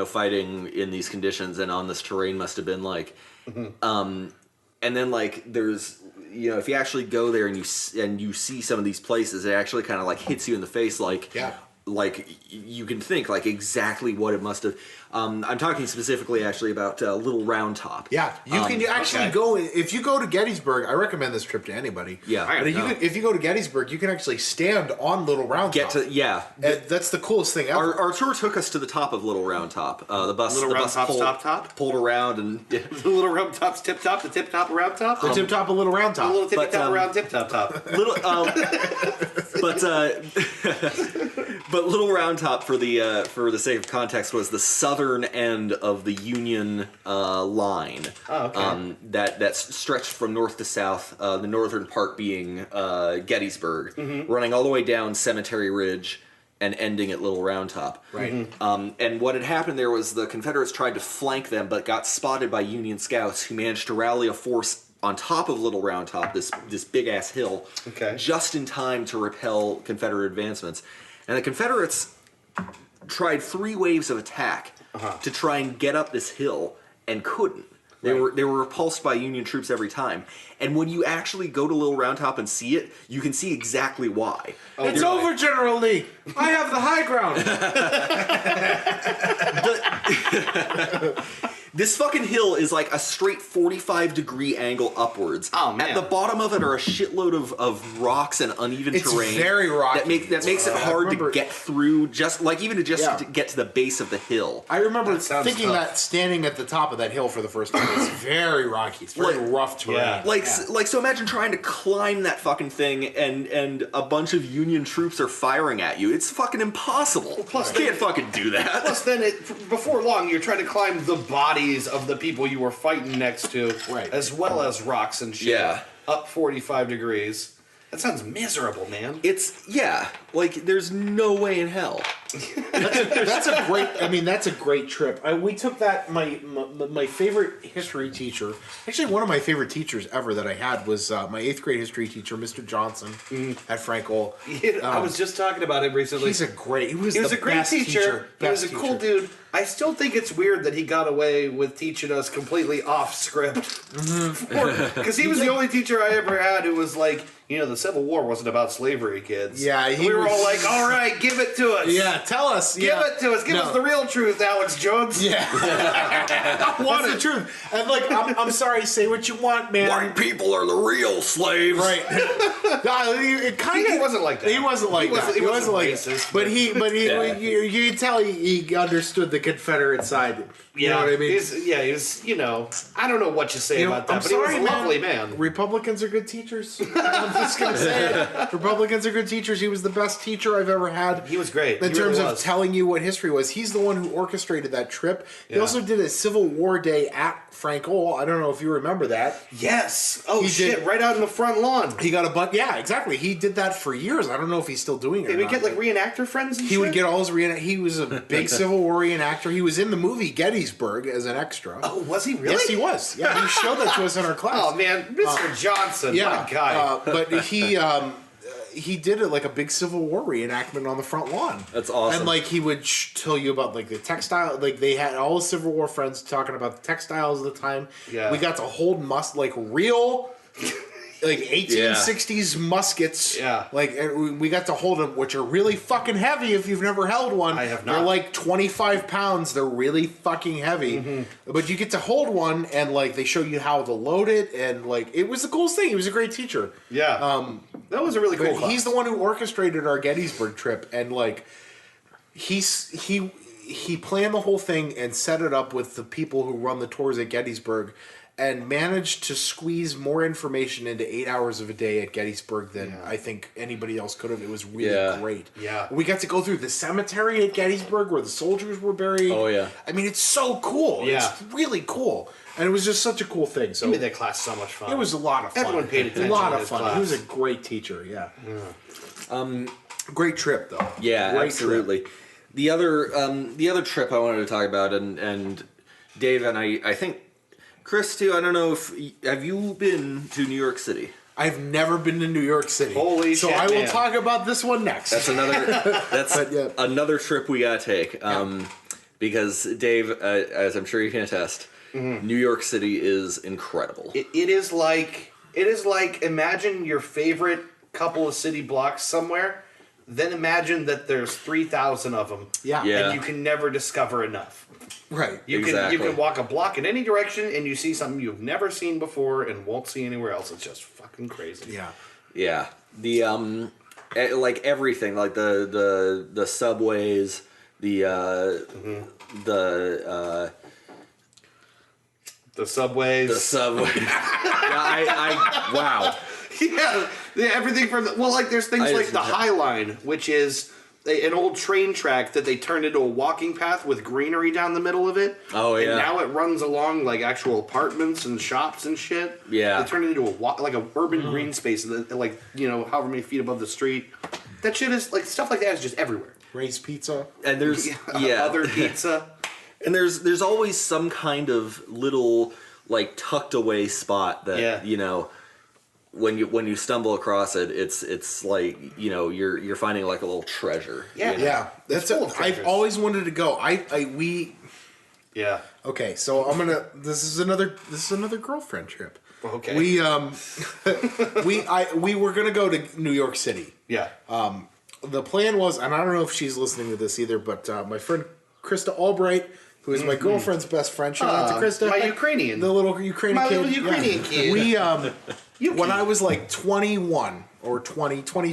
fighting in these conditions and on this terrain must have been like. And then there's if you actually go there and you see some of these places, it actually kind of hits you in the face you can think exactly what it must have. I'm talking specifically actually about Little Round Top. Yeah, you can actually go if you go to Gettysburg. I recommend this trip to anybody. Yeah, but if you go to Gettysburg, you can actually stand on Little Round Top. That's the coolest thing ever. Our tour took us to the top of Little Round Top. The bus pulled around and the Little Round Top's tip top, the tip top of Round Top, the tip top of Little Round Top, the little tip top around tip top top. But Little Round Top, for the sake of context, was the southern end of the Union line. Oh, okay. That stretched from north to south. The northern part being Gettysburg, running all the way down Cemetery Ridge and ending at Little Round Top. Right. And what had happened there was the Confederates tried to flank them, but got spotted by Union scouts who managed to rally a force on top of Little Round Top, this big ass hill, just in time to repel Confederate advancements. And the Confederates tried 3 waves of attack to try and get up this hill and couldn't. They were repulsed by Union troops every time. And when you actually go to Little Round Top and see it, you can see exactly why. It's over, General Lee. I have the high ground. This fucking hill is like a straight 45-degree angle upwards. Oh, man. At the bottom of it are a shitload of rocks and uneven terrain. It's very rocky. That makes it hard to get through, to get to the base of the hill. I remember thinking that standing at the top of that hill for the first time. It's very rocky. It's very rough terrain. So imagine trying to climb that fucking thing and a bunch of Union troops are firing at you. It's fucking impossible. Plus, you can't fucking do that. Plus, then before long, you're trying to climb the bodies of the people you were fighting next to, as well as rocks and shit. Yeah. Up 45 degrees. That sounds miserable, man. There's no way in hell. That's a great trip. We took that. My favorite history teacher, actually one of my favorite teachers ever that I had was my 8th grade history teacher, Mr. Johnson at Frankel. I was just talking about him recently. He was a great teacher. He was a cool dude. I still think it's weird that he got away with teaching us completely off script. Because he was the only teacher I ever had who was like, the Civil War wasn't about slavery, kids. Yeah, we were all like, all right, give it to us. Yeah, tell us. Give it to us. Give us the real truth, Alex Jones. Yeah. That's the truth. And I'm sorry, say what you want, man. White people are the real slaves. Right. He wasn't like that. He wasn't like that. He wasn't like racist. But you can tell he understood the Confederate side. You know what I mean? He was, I don't know what you say about that, but he was a lovely man. Republicans are good teachers. I'm just going to say it. Republicans are good teachers. He was the best teacher I've ever had. He was great. In terms terms of telling you what history was. He's the one who orchestrated that trip. He also did a Civil War day at Frank Owl. I don't know if you remember that. Yes. Oh, shit. Right out in the front lawn. He got a bunch. Yeah, exactly. He did that for years. I don't know if he's still doing it or not. He would get, like, reenactor friends and He would get all his He was a big Civil War reenactor. He was in the movie Gettysburg as an extra. Oh, was he really? Yes, he was. Yeah, he showed that to us in our class. Oh, man. Mr. Johnson. Yeah. My guy. But he did it like a big Civil War reenactment on the front lawn. That's awesome. And like he would tell you about like the textile, like they had all his Civil War friends talking about the textiles of the time. Yeah. We got to hold real like 1860s muskets. Yeah. Like and we got to hold them, which are really fucking heavy if you've never held one. I have not. They're like 25 pounds. They're really fucking heavy. Mm-hmm. But you get to hold one and like they show you how to load it and like it was the coolest thing. He was a great teacher. Yeah. That was a really cool class. He's the one who orchestrated our Gettysburg trip and like he planned the whole thing and set it up with the people who run the tours at Gettysburg and managed to squeeze more information into 8 hours of a day at Gettysburg than I think anybody else could have. It was really great. Yeah. We got to go through the cemetery at Gettysburg where the soldiers were buried. Oh, yeah. I mean, it's so cool. Yeah. It's really cool. And it was just such a cool thing. So he made that class so much fun. It was a lot of fun. Everyone paid attention. A lot to of his fun. class. He was a great teacher, yeah. Great trip, though. Yeah, great absolutely. Trip. The other trip I wanted to talk about, and Dave and I think Chris too. I don't know if have you been to New York City? I've never been to New York City. Holy so shit, I will man. talk about this one next. That's another trip we gotta take. Because Dave, as I'm sure you can attest, New York City is incredible. It is like imagine your favorite couple of city blocks somewhere, then imagine that there's 3,000 of them. Yeah. And you can never discover enough. Right. You can walk a block in any direction and you see something you've never seen before and won't see anywhere else. It's just fucking crazy. Yeah. Yeah. The like everything, like the subways, the subways. The subway. Wow. Yeah, everything from there's things like the High Line, which is an old train track that they turned into a walking path with greenery down the middle of it. Oh yeah. And now it runs along like actual apartments and shops and shit. Yeah. They turned it into a urban green space that however many feet above the street. That shit is like stuff like that is just everywhere. Ray's Pizza. And there's other pizza. And there's always some kind of little like tucked away spot that when you stumble across it, it's like you're finding like a little treasure. Yeah, yeah. That's I've always wanted to go. Yeah. Okay, so This is another girlfriend trip. Okay. We were gonna go to New York City. Yeah. The plan was, and I don't know if she's listening to this either, but my friend Krista Albright, who is my girlfriend's best friend, shout out to Krista. My Ukrainian. The little Ukrainian kid. My little Ukrainian kid. We when I was like 21 or 20, it had to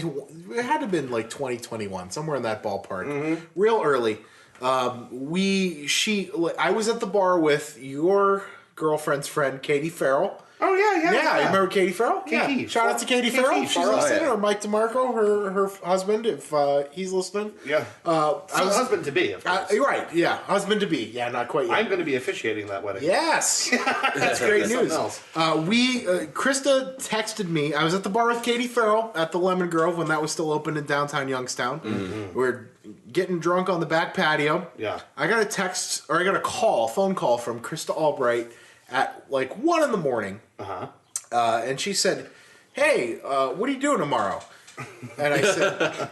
have been like 2021, somewhere in that ballpark, real early. I was at the bar with your girlfriend's friend, Katie Farrell. Oh, yeah. Yeah, you remember Katie Farrell? Katie. Yeah. Shout out to Katie Farrell if she's listening, or Mike DeMarco, her husband, if he's listening. Yeah. Husband to be, of course. Right, yeah. Husband to be. Yeah, not quite yet. I'm going to be officiating that wedding. Yes. That's great news. Krista texted me. I was at the bar with Katie Farrell at the Lemon Grove when that was still open in downtown Youngstown. Mm-hmm. We're getting drunk on the back patio. Yeah. I got a phone call from Krista Albright at like 1 a.m. And she said, "Hey, what are you doing tomorrow?" And I said,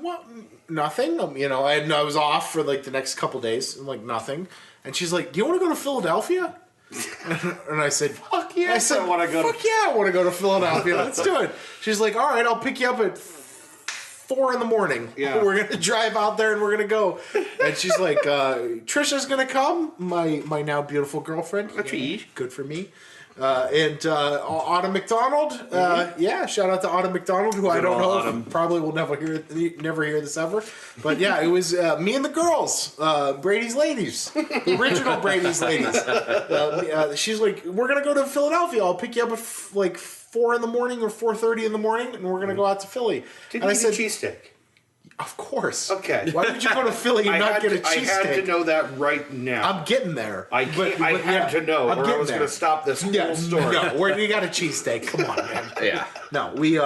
"What? Nothing. I was off for like the next couple days. I'm like, nothing." And she's like, "Do you want to go to Philadelphia?" And I said, "Fuck yeah!" I want to go to Philadelphia. Let's do it. She's like, "All right, I'll pick you up at 4 a.m. Yeah. We're gonna drive out there and we're gonna go." And she's like, "Trisha's gonna come, my now beautiful girlfriend." Good for me. And Autumn McDonald, shout out to Autumn McDonald, who I don't know, probably will never hear this ever. But yeah, it was me and the girls, Brady's Ladies, the original Brady's Ladies. She's like, "We're gonna go to Philadelphia. I'll pick you up at like 4 a.m. or 4:30 in the morning, and we're gonna go out to Philly." Did and you eat a cheesesteak? Of course. Okay. Why would you go to Philly and not get a cheesesteak? I had to know that right now. I'm getting there. I had to know, or I was going to stop this whole story. No, where you got a cheesesteak? Come on, man. Yeah. No, we.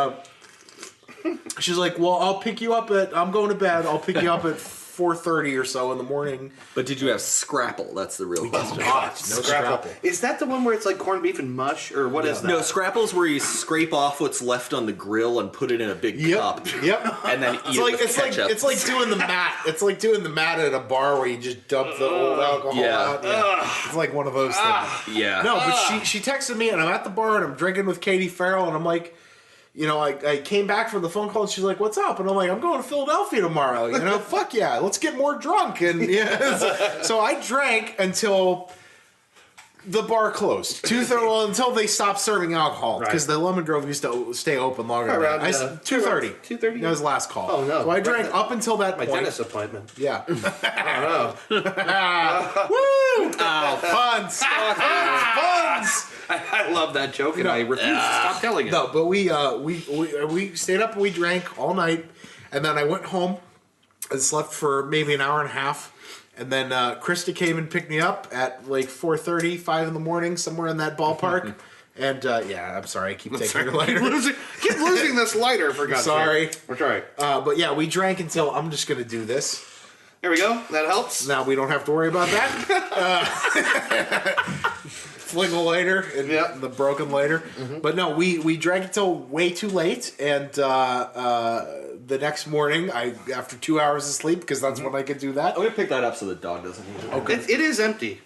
She's like, well, I'll pick you up at. I'm going to bed. I'll pick you up at 4:30 or so in the morning. But did you have scrapple? That's the real question. No scrapple. Is that the one where it's like corned beef and mush, or what is that? No, scrapple's where you scrape off what's left on the grill and put it in a big cup. Yep. And then eat it with ketchup. It's like doing the mat. It's like doing the mat at a bar where you just dump the old alcohol out. Yeah. It's like one of those things. Yeah. No, but she texted me and I'm at the bar and I'm drinking with Katie Farrell and I'm like, you know, I came back from the phone call and she's like, what's up? And I'm like, I'm going to Philadelphia tomorrow. You know, fuck yeah, let's get more drunk. And yeah, so I drank until the bar closed. Until they stopped serving alcohol. Because the Lemon Grove used to stay open longer than that. 2:30. 2:30? That was last call. Oh, no. So I drank up until that point. My dentist appointment. Yeah. I don't know. Woo! Puns! Puns! I love that joke, and I refuse to stop telling it. No, but we stayed up and we drank all night, and then I went home and slept for maybe an hour and a half, and then Krista came and picked me up at like 4:30, 5 in the morning, somewhere in that ballpark. And yeah, I'm sorry, I keep taking your lighter. Keep losing this lighter, for God's sake. Sorry. We're trying. But yeah, we drank until I'm just gonna do this. There we go. That helps. Now we don't have to worry about that. Fling a lighter and the broken lighter. Mm-hmm. But no, we drank until way too late, and the next morning, after 2 hours of sleep, because that's when I could do that. I'm gonna pick that up so the dog doesn't need it. Okay. It is empty.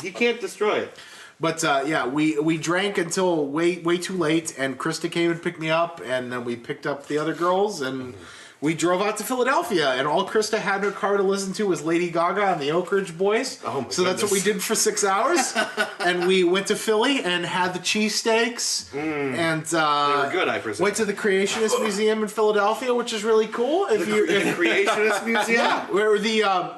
You can't destroy it. But yeah, we drank until way too late, and Krista came and picked me up, and then we picked up the other girls, and we drove out to Philadelphia, and all Krista had in her car to listen to was Lady Gaga and the Oak Ridge Boys. Oh, so that's what we did for 6 hours, and we went to Philly and had the cheesesteaks, and they were good, I presume. went to the Creationist Museum in Philadelphia, which is really cool. The Creationist Museum? Yeah, where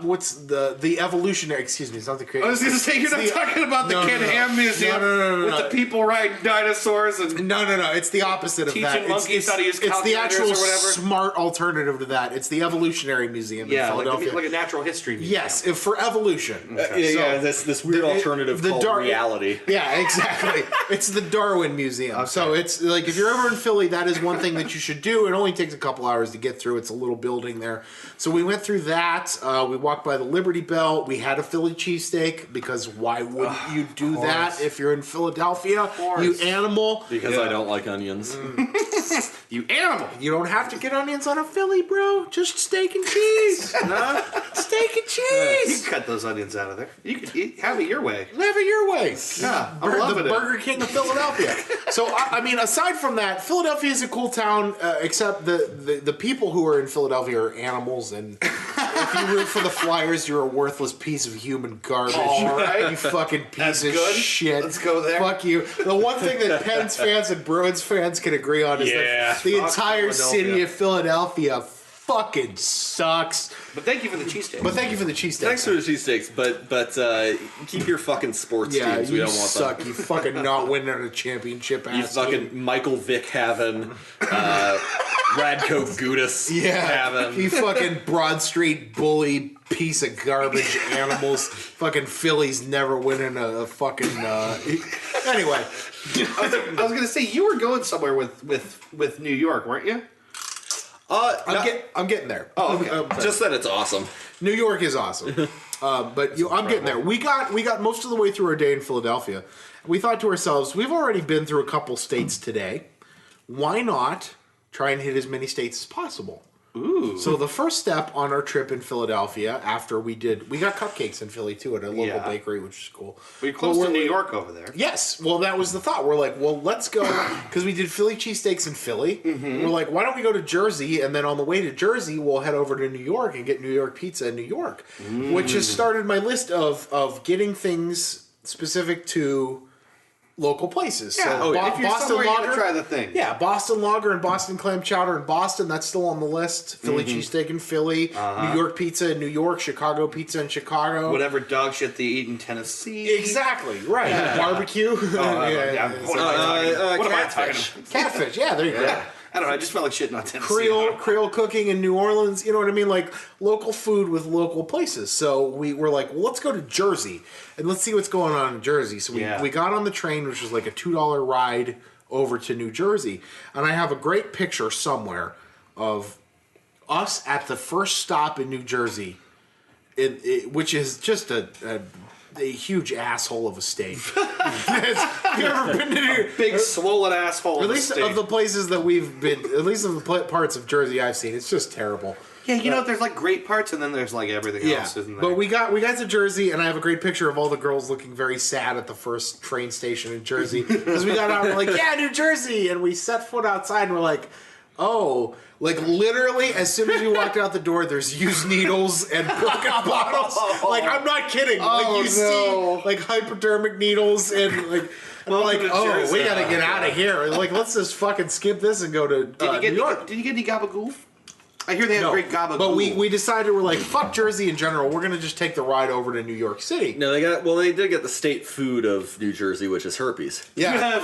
what's the evolutionary? Excuse me, it's not the Creationist. I was going to say you're not talking about the Ken Ham Museum with the people riding dinosaurs and no. It's the opposite of that. Teaching monkeys how to use calculators. It's the actual or whatever. smart alternative to that. It's the Evolutionary Museum in Philadelphia. like a natural history museum. Yes, for evolution. Okay. This weird alternative called reality. Yeah, exactly. It's the Darwin Museum. Okay. So it's like if you're ever in Philly, that is one thing that you should do. It only takes a couple hours to get through. It's a little building there. So we went through that. We walked by the Liberty Bell. We had a Philly cheesesteak because why wouldn't you do that if you're in Philadelphia? You animal. Because I don't like onions. You animal. You don't have to get onions on a Philly, bro. Just steak and cheese. Steak and cheese. You can cut those onions out of there. You can have it your way. Have it your way. Yeah, I'm loving the Burger King of Philadelphia. So, I mean, aside from that, Philadelphia is a cool town, except the people who are in Philadelphia are animals, and if you root for the Flyers, you're a worthless piece of human garbage. All right. You fucking piece of good. shit. Let's go there. Fuck you. The one thing that Pens fans and Bruins fans can agree on is that the entire city of Philadelphia fucking sucks. But thank you for the cheesesteaks. Thanks for the cheesesteaks, but keep your fucking sports teams. We don't want suck. them. You fucking not winning a championship. You fucking team. Michael Vick having, Radko Gudas having. You fucking Broad Street bully piece of garbage animals. Fucking Phillies never winning a fucking. Anyway, I was gonna say you were going somewhere with New York, weren't you? I'm getting there. Oh, okay. Just that it's awesome. New York is awesome, but I'm getting there. We got most of the way through our day in Philadelphia. We thought to ourselves, we've already been through a couple states today. Why not try and hit as many states as possible? Ooh. So the first step on our trip in Philadelphia, after we got cupcakes in Philly too at a local bakery, which is cool. We're close to New York over there. Yes. Well, that was the thought. We're like, well, let's go because we did Philly cheesesteaks in Philly. Mm-hmm. We're like, why don't we go to Jersey, and then on the way to Jersey, we'll head over to New York and get New York pizza in New York, which has started my list of getting things specific to local places. Yeah. So if you're Boston somewhere, Lager, you gotta try the thing. Yeah, Boston Lager and Boston Clam Chowder in Boston. That's still on the list. Philly cheesesteak in Philly. New York pizza in New York. Chicago pizza in Chicago. Whatever dog shit they eat in Tennessee. Exactly. Right. Yeah. Barbecue. What am I talking about? Catfish. Yeah, there you go. I don't know. I just felt like shitting on Tennessee. Creole cooking in New Orleans. You know what I mean? Like local food with local places. So we were like, well, let's go to Jersey and let's see what's going on in Jersey. So we got on the train, which was like a $2 ride over to New Jersey. And I have a great picture somewhere of us at the first stop in New Jersey, which is just a huge asshole of a state. Have you ever been to big swollen asshole? At least of the places that we've been, at least of the parts of Jersey I've seen, it's just terrible. Yeah, you know, there's like great parts, and then there's like everything else, isn't there? But we got to Jersey, and I have a great picture of all the girls looking very sad at the first train station in Jersey because we got out and we're like, yeah, New Jersey, and we set foot outside, and we're like, oh. Like, literally, as soon as you walked out the door, there's used needles and broken bottles. Like, I'm not kidding. Like, you see, like, hypodermic needles and, like... We're like, oh, we gotta get out of here. Like, let's just fucking skip this and go to New York. Did you get any gabagool? I hear they have great gabagool. But we decided, we're like, fuck Jersey in general. We're gonna just take the ride over to New York City. No, they did get the state food of New Jersey, which is herpes. Yeah.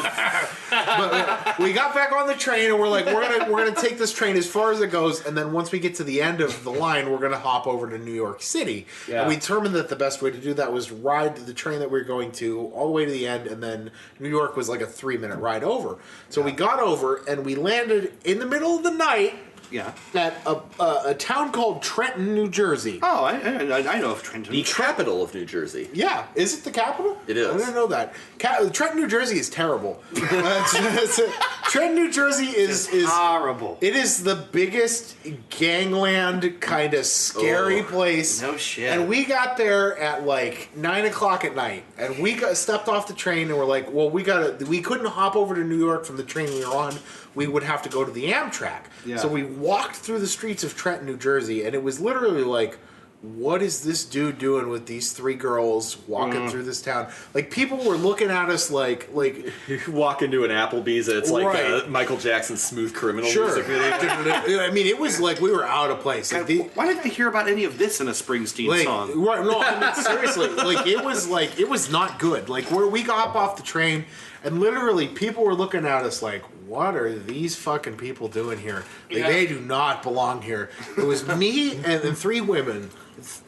But we got back on the train and we're like, we're gonna take this train as far as it goes, and then once we get to the end of the line, we're gonna hop over to New York City. Yeah. And we determined that the best way to do that was ride the train that we were going to all the way to the end, and then New York was like a 3-minute ride over. So we got over and we landed in the middle of the night. Yeah. At a town called Trenton, New Jersey. Oh, I know of Trenton. The capital of New Jersey. Yeah. Is it the capital? It is. I didn't know that. Trenton, New Jersey is terrible. Trenton, New Jersey is horrible. It is the biggest gangland kind of scary place. No shit. And we got there at like 9 o'clock at night, and we stepped off the train, and we're like, well, we couldn't hop over to New York from the train we were on. We would have to go to the Amtrak. Yeah. So we walked through the streets of Trenton, New Jersey, and it was literally like, what is this dude doing with these 3 girls walking through this town? Like, people were looking at us like you walk into an Applebee's and it's like Michael Jackson's Smooth Criminal music video. I mean, it was like we were out of place. Like, why didn't I hear about any of this in a Springsteen song? Right? No, I mean, seriously, it was not good. Like, where we got off the train, and literally people were looking at us like, what are these fucking people doing here? Like, they do not belong here. It was me and 3 women.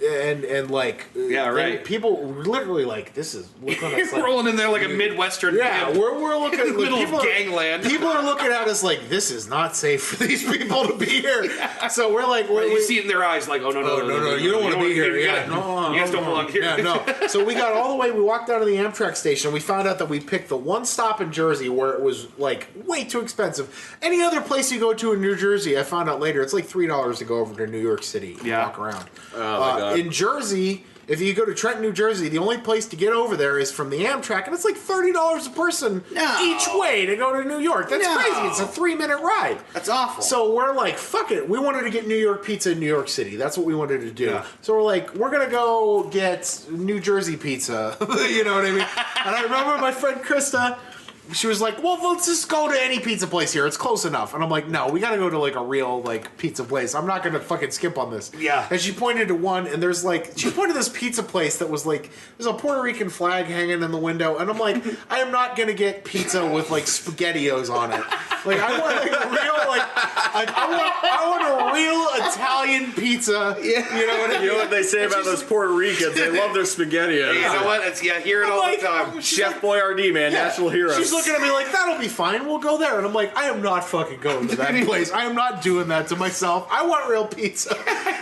And like, and people were literally like, this is looking at us like, rolling in there like a Midwestern. Yeah, we're looking in the middle of gangland. People are looking at us like, this is not safe for these people to be here. Yeah. So we're like, you see it in their eyes, like, oh no, you don't want to be here. Yeah, no, you guys don't belong here. Yeah, no. So we got all the way. We walked down to the Amtrak station. We found out that we picked the one stop in Jersey where it was like way too expensive. Any other place you go to in New Jersey, I found out later, it's like $3 to go over to New York City and walk around. In Jersey, if you go to Trenton, New Jersey, the only place to get over there is from the Amtrak, and it's like $30 a person each way to go to New York. That's crazy. It's a 3-minute ride. That's awful. So we're like, fuck it. We wanted to get New York pizza in New York City. That's what we wanted to do. Yeah. So we're like, we're going to go get New Jersey pizza. You know what I mean? And I remember my friend Krista, she was like, well, let's just go to any pizza place here. It's close enough. And I'm like, no, we got to go to like a real like pizza place. I'm not going to fucking skip on this. Yeah. And she pointed to one, and there's like, she pointed to this pizza place that was like, there's a Puerto Rican flag hanging in the window. And I'm like, I am not going to get pizza with like SpaghettiOs on it. Like, I want like real, like, I want a real Italian pizza. Yeah. You know what I mean? You know what they say about those Puerto Ricans? They love their SpaghettiOs. You know what? I hear it all the time. Chef Boyardee, man, national hero. She's looking at me like, that'll be fine. We'll go there. And I'm like, I am not fucking going to that place. I am not doing that to myself. I want real pizza.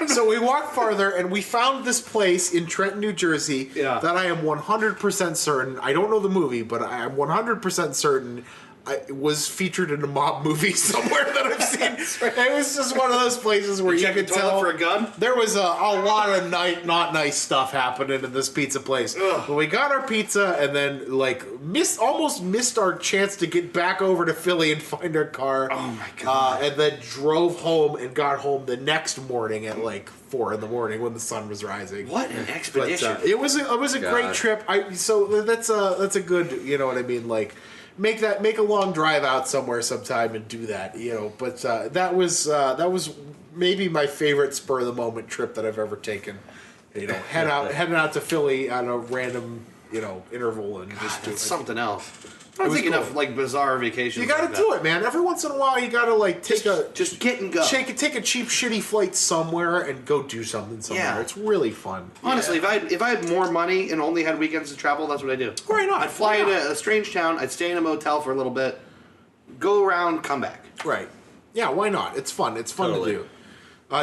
So we walked farther, and we found this place in Trenton, New Jersey that I am 100% certain, I don't know the movie, but I am 100% certain it was featured in a mob movie somewhere that I've seen. It was just one of those places where you could tell for a gun. There was a lot of not nice stuff happening in this pizza place. Ugh. But we got our pizza and then like almost missed our chance to get back over to Philly and find our car. Oh my god! And then drove home and got home the next morning at like 4 a.m. when the sun was rising. What an expedition! But, it was a great trip. So that's a good, you know what I mean, like. Make a long drive out somewhere sometime and do that, you know. But that was maybe my favorite spur of the moment trip that I've ever taken. You know, heading out to Philly on a random interval and just do it. Something else. I'm thinking of like bizarre vacations. You got to do it, man. Every once in a while, you got to like take just get and go. Take a cheap, shitty flight somewhere and go do something somewhere. Yeah. It's really fun. Honestly, if I had more money and only had weekends to travel, that's what I do. Why not? I'd fly into a strange town. I'd stay in a motel for a little bit, go around, come back. Right. Yeah. Why not? It's fun. It's fun to do.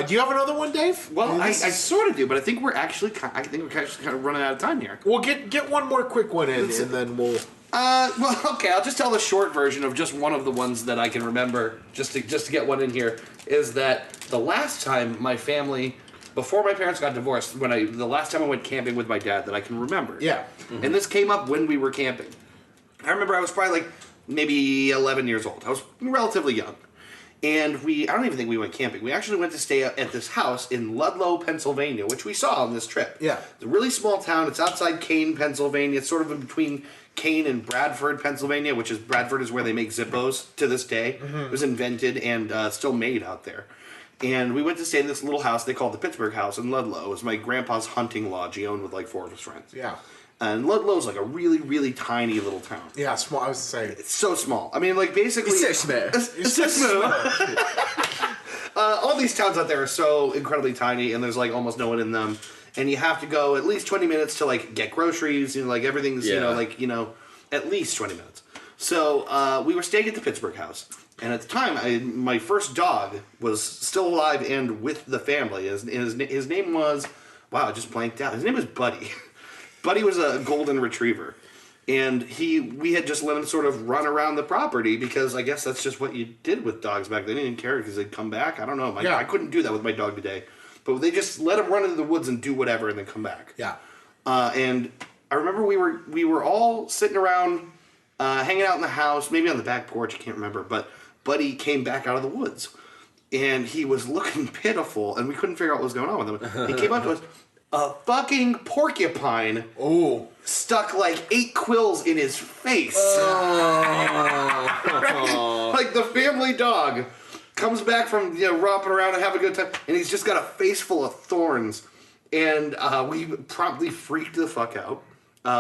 Do you have another one, Dave? Well, I sort of do, but I think we're actually kind of running out of time here. Well, get one more quick one in, and then we'll. Well, okay. I'll just tell the short version of just one of the ones that I can remember, just to get one in here. Is that the last time my family, before my parents got divorced, the last time I went camping with my dad that I can remember. Yeah. Mm-hmm. And this came up when we were camping. I remember I was probably like maybe 11 years old. I was relatively young. And I don't even think we went camping. We actually went to stay at this house in Ludlow, Pennsylvania, which we saw on this trip. Yeah. It's a really small town. It's outside Kane, Pennsylvania. It's sort of in between Kane and Bradford, Pennsylvania, Bradford is where they make Zippos to this day. Mm-hmm. It was invented and still made out there. And we went to stay in this little house they called the Pittsburgh House in Ludlow. It was my grandpa's hunting lodge he owned with like 4 of his friends. Yeah. And Ludlow's like a really, really tiny little town. Yeah, small. I was saying it's so small. I mean, like basically, it's so small. All these towns out there are so incredibly tiny, and there's like almost no one in them. And you have to go at least 20 minutes to like get groceries. Like everything's at least 20 minutes. So we were staying at the Pittsburgh House, and at the time, my first dog was still alive and with the family. His name was I just blanked out. His name was Buddy. Buddy was a golden retriever, and we had just let him sort of run around the property because I guess that's just what you did with dogs back then. They didn't care because they'd come back. I don't know. I couldn't do that with my dog today, but they just let him run into the woods and do whatever and then come back. Yeah. And I remember we were all sitting around, hanging out in the house, maybe on the back porch. I can't remember, but Buddy came back out of the woods, and he was looking pitiful, and we couldn't figure out what was going on with him. He came up to us. A fucking porcupine stuck like 8 quills in his face. Right? Like the family dog comes back from romping around and having a good time, and he's just got a face full of thorns. And we promptly freaked the fuck out.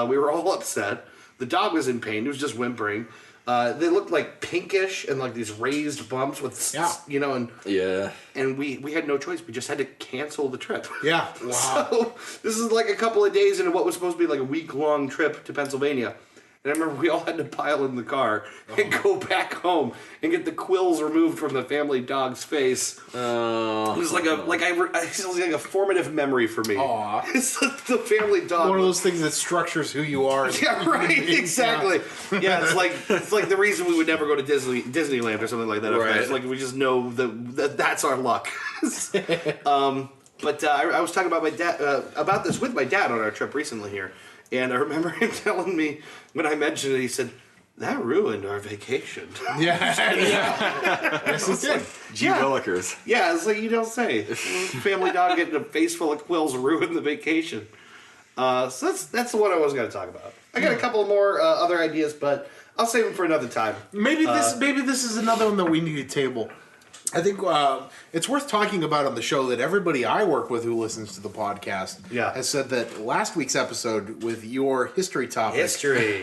We were all upset. The dog was in pain. He was just whimpering. They looked like pinkish and like these raised bumps with, and we had no choice. We just had to cancel the trip. Yeah. Wow. So this is like a couple of days into what was supposed to be like a week-long trip to Pennsylvania. And I remember we all had to pile in the car and go back home and get the quills removed from the family dog's face. It was like a formative memory for me. Aww. It's the family dog. One of those things that structures who you are. Yeah, right. Exactly. Yeah, it's like the reason we would never go to Disneyland or something like that. Right. It's like we just know that's our luck. But I was talking about my dad about this with my dad on our trip recently here. And I remember him telling me, when I mentioned it, he said, that ruined our vacation. Yeah. Yes, it did. Willikers. Yeah, it's like you don't say. Family dog getting a face full of quills ruined the vacation. So that's the one I was going to talk about. I got a couple more other ideas, but I'll save them for another time. Maybe this is another one that we need to table. I think it's worth talking about on the show that everybody I work with who listens to the podcast has said that last week's episode with your history topic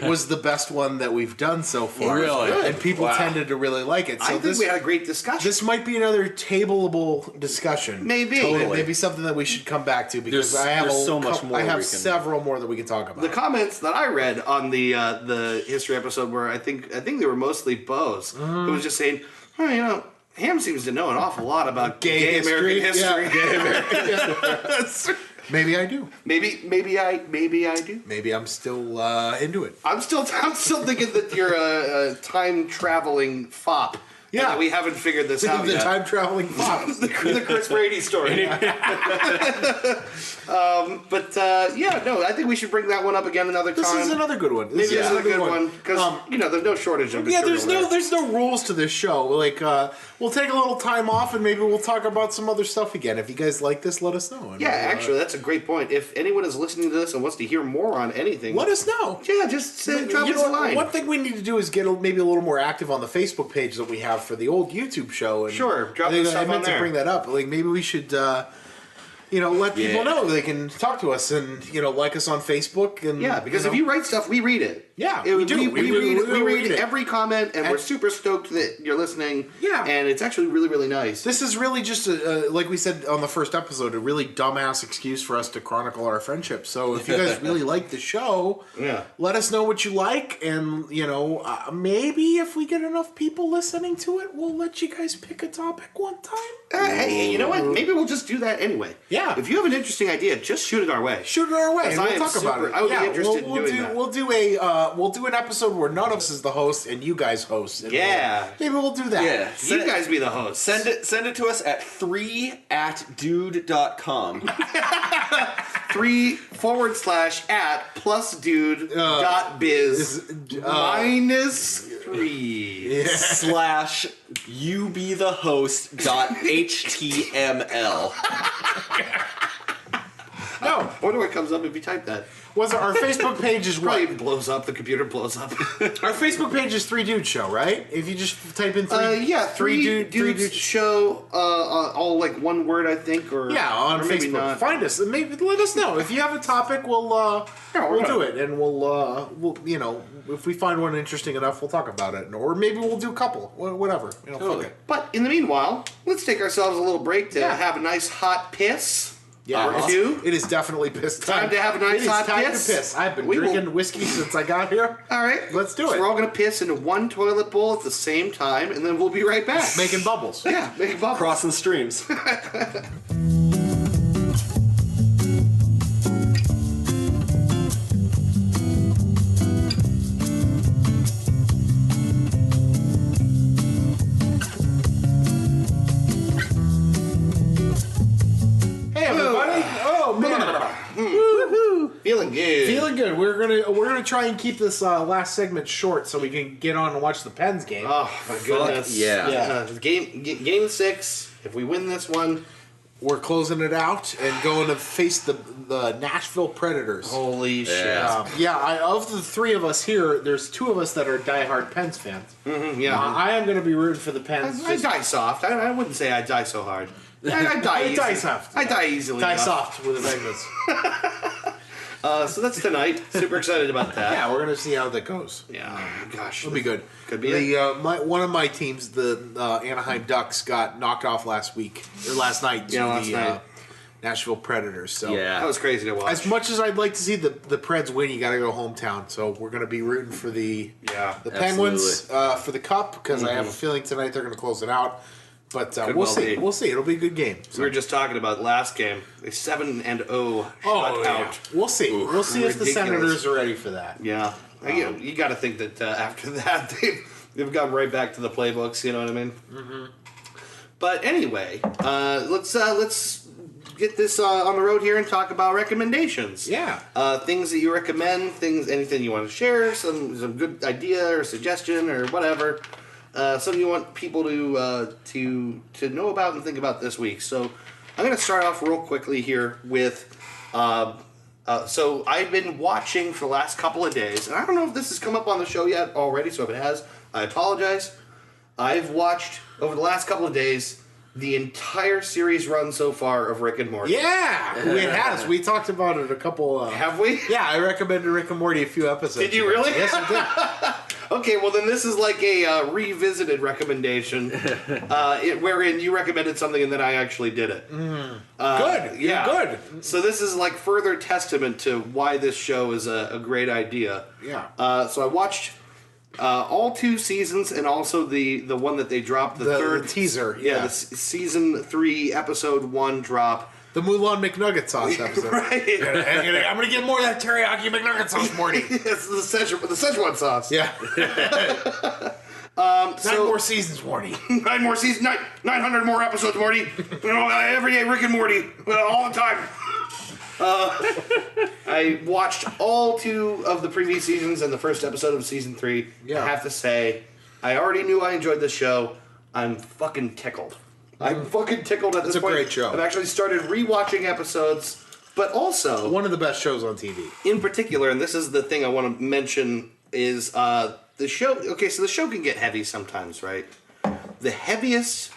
was the best one that we've done so far. Really? And people tended to really like it. So I think we had a great discussion. This might be another tableable discussion. Maybe. Totally. Maybe something that we should come back to because I have several more that we can talk about. The comments that I read on the history episode were I think they were mostly Bo's who was just saying, Ham seems to know an awful lot about gay American history. Yeah, gay American history. Maybe I do. Maybe I do. Maybe I'm still into it. I'm still thinking that you're a time traveling fop. Yeah, we haven't figured this out yet. The time traveling fop. the Chris Brady story. I think we should bring that one up again another time. This is another good one. This is a good one because there's no shortage of material. There's no rules to this show. Like we'll take a little time off and maybe we'll talk about some other stuff again. If you guys like this, let us know. Actually, that's a great point. If anyone is listening to this and wants to hear more on anything, let us know. Yeah, just drop us a line. One thing we need to do is get maybe a little more active on the Facebook page that we have for the old YouTube show. And sure, drop the stuff on there. I meant to bring that up. Like maybe we should. let people know they can talk to us and, like us on Facebook. And because if you write stuff, we read it. Yeah, we do. We read every comment, and we're super stoked that you're listening. Yeah. And it's actually really, really nice. This is really just, like we said on the first episode, a really dumbass excuse for us to chronicle our friendship. So if you guys really like the show, let us know what you like. And, maybe if we get enough people listening to it, we'll let you guys pick a topic one time. Hey, you know what? Maybe we'll just do that anyway. Yeah. If you have an interesting idea, just shoot it our way. Shoot it our way, and we'll talk about it. I would be interested in doing that. We'll do an episode where none of us is the host and you guys host. And maybe we'll do that. Yeah. You guys be the host. Send it to us at 3@dude.com. 3/@+dude.biz -3 / you be the host.html. No, I wonder what comes up if you type that. Was our Facebook page is Probably blows up. The computer blows up. Our Facebook page is 3 Dude Show, right? If you just type in 3 Dudes Show, all like one word, I think, or on or maybe Facebook. not. Find us. Maybe let us know if you have a topic. We'll do it, and we'll if we find one interesting enough, we'll talk about it, or maybe we'll do a couple, whatever. Fuck it. But in the meanwhile, let's take ourselves a little break to have a nice hot piss. Yeah, or two. It is definitely piss time. Time to have a nice hot time piss. to piss. I've been drinking whiskey since I got here. All right, let's do so it. We're all gonna piss into one toilet bowl at the same time, and then we'll be right back. Making bubbles. Yeah, making bubbles. Crossing streams. Feeling good. Feeling good. We're gonna try and keep this last segment short so we can get on and watch the Pens game. Oh my goodness! Yeah. Game 6. If we win this one, we're closing it out and going to face the Nashville Predators. Holy shit! Of the three of us here, there's two of us that are diehard Pens fans. Mm-hmm, yeah, I am going to be rooting for the Pens. I die soft. I wouldn't say I die so hard. I die easily. Die soft. I die easily. Die enough. soft with the Bengals. So that's tonight. Super excited about that. Yeah, we're gonna see how that goes. Yeah, gosh, it'll be good. Could be one of my teams, the Anaheim Ducks, got knocked off last night to the Nashville Predators. So that was crazy to watch. As much as I'd like to see the Preds win, you got to go hometown. So we're gonna be rooting for the Penguins for the Cup because I have a feeling tonight they're gonna close it out. But we'll see. We'll see. It'll be a good game. So. We were just talking about last game. A 7-0 shutout. We'll see. We'll see if the Senators are ready for that. Yeah. You got to think that after that they've gone right back to the playbooks. You know what I mean? Mm-hmm. But anyway, let's get this on the road here and talk about recommendations. Yeah. Things that you recommend. Anything you want to share. Some good idea or suggestion or whatever. Something you want people to know about and think about this week. So I'm going to start off real quickly here with. So I've been watching for the last couple of days, and I don't know if this has come up on the show yet already. So if it has, I apologize. I've watched over the last couple of days the entire series run so far of Rick and Morty. Yeah, it has. We talked about it a couple. Have we? Yeah, I recommended Rick and Morty a few episodes. Did you really? Yes, I did. Okay, well then this is like a revisited recommendation, wherein you recommended something and then I actually did it. Good, good. So this is like further testament to why this show is a great idea. Yeah. So I watched all 2 seasons and also the one that they dropped the third teaser. Yeah, the season 3 episode 1 drop. The Mulan McNugget sauce episode. Right. I'm gonna get more of that teriyaki McNugget sauce, Morty. It's the Szechuan sauce. Yeah. 9 more seasons, Morty. 9 more seasons. 900 more episodes, Morty. Every day, Rick and Morty, all the time. I watched all 2 of the previous seasons and the first episode of season 3. Yeah. I have to say, I already knew I enjoyed this show. I'm fucking tickled. I'm fucking tickled at this point. It's a great show. I've actually started rewatching episodes, but also one of the best shows on TV. In particular, and this is the thing I want to mention, is the show. Okay, so the show can get heavy sometimes, right? The heaviest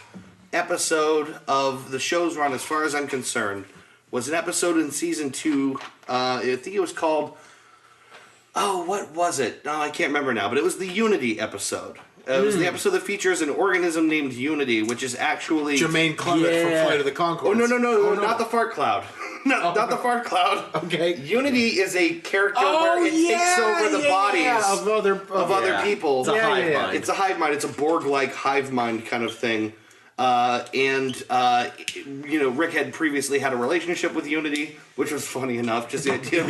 episode of the show's run, as far as I'm concerned, was an episode in season 2. I think it was called... Oh, what was it? No, I can't remember now, but it was the Unity episode. It was the episode that features an organism named Unity, which is actually... Jermaine Clement from Flight of the Conchords. Oh, no, not the fart cloud. Not the fart cloud. Okay. Unity is a character where it takes over the bodies of other people. It's a hive mind. It's a hive mind. It's a Borg-like hive mind kind of thing. Rick had previously had a relationship with Unity, which was funny enough. Just the idea of,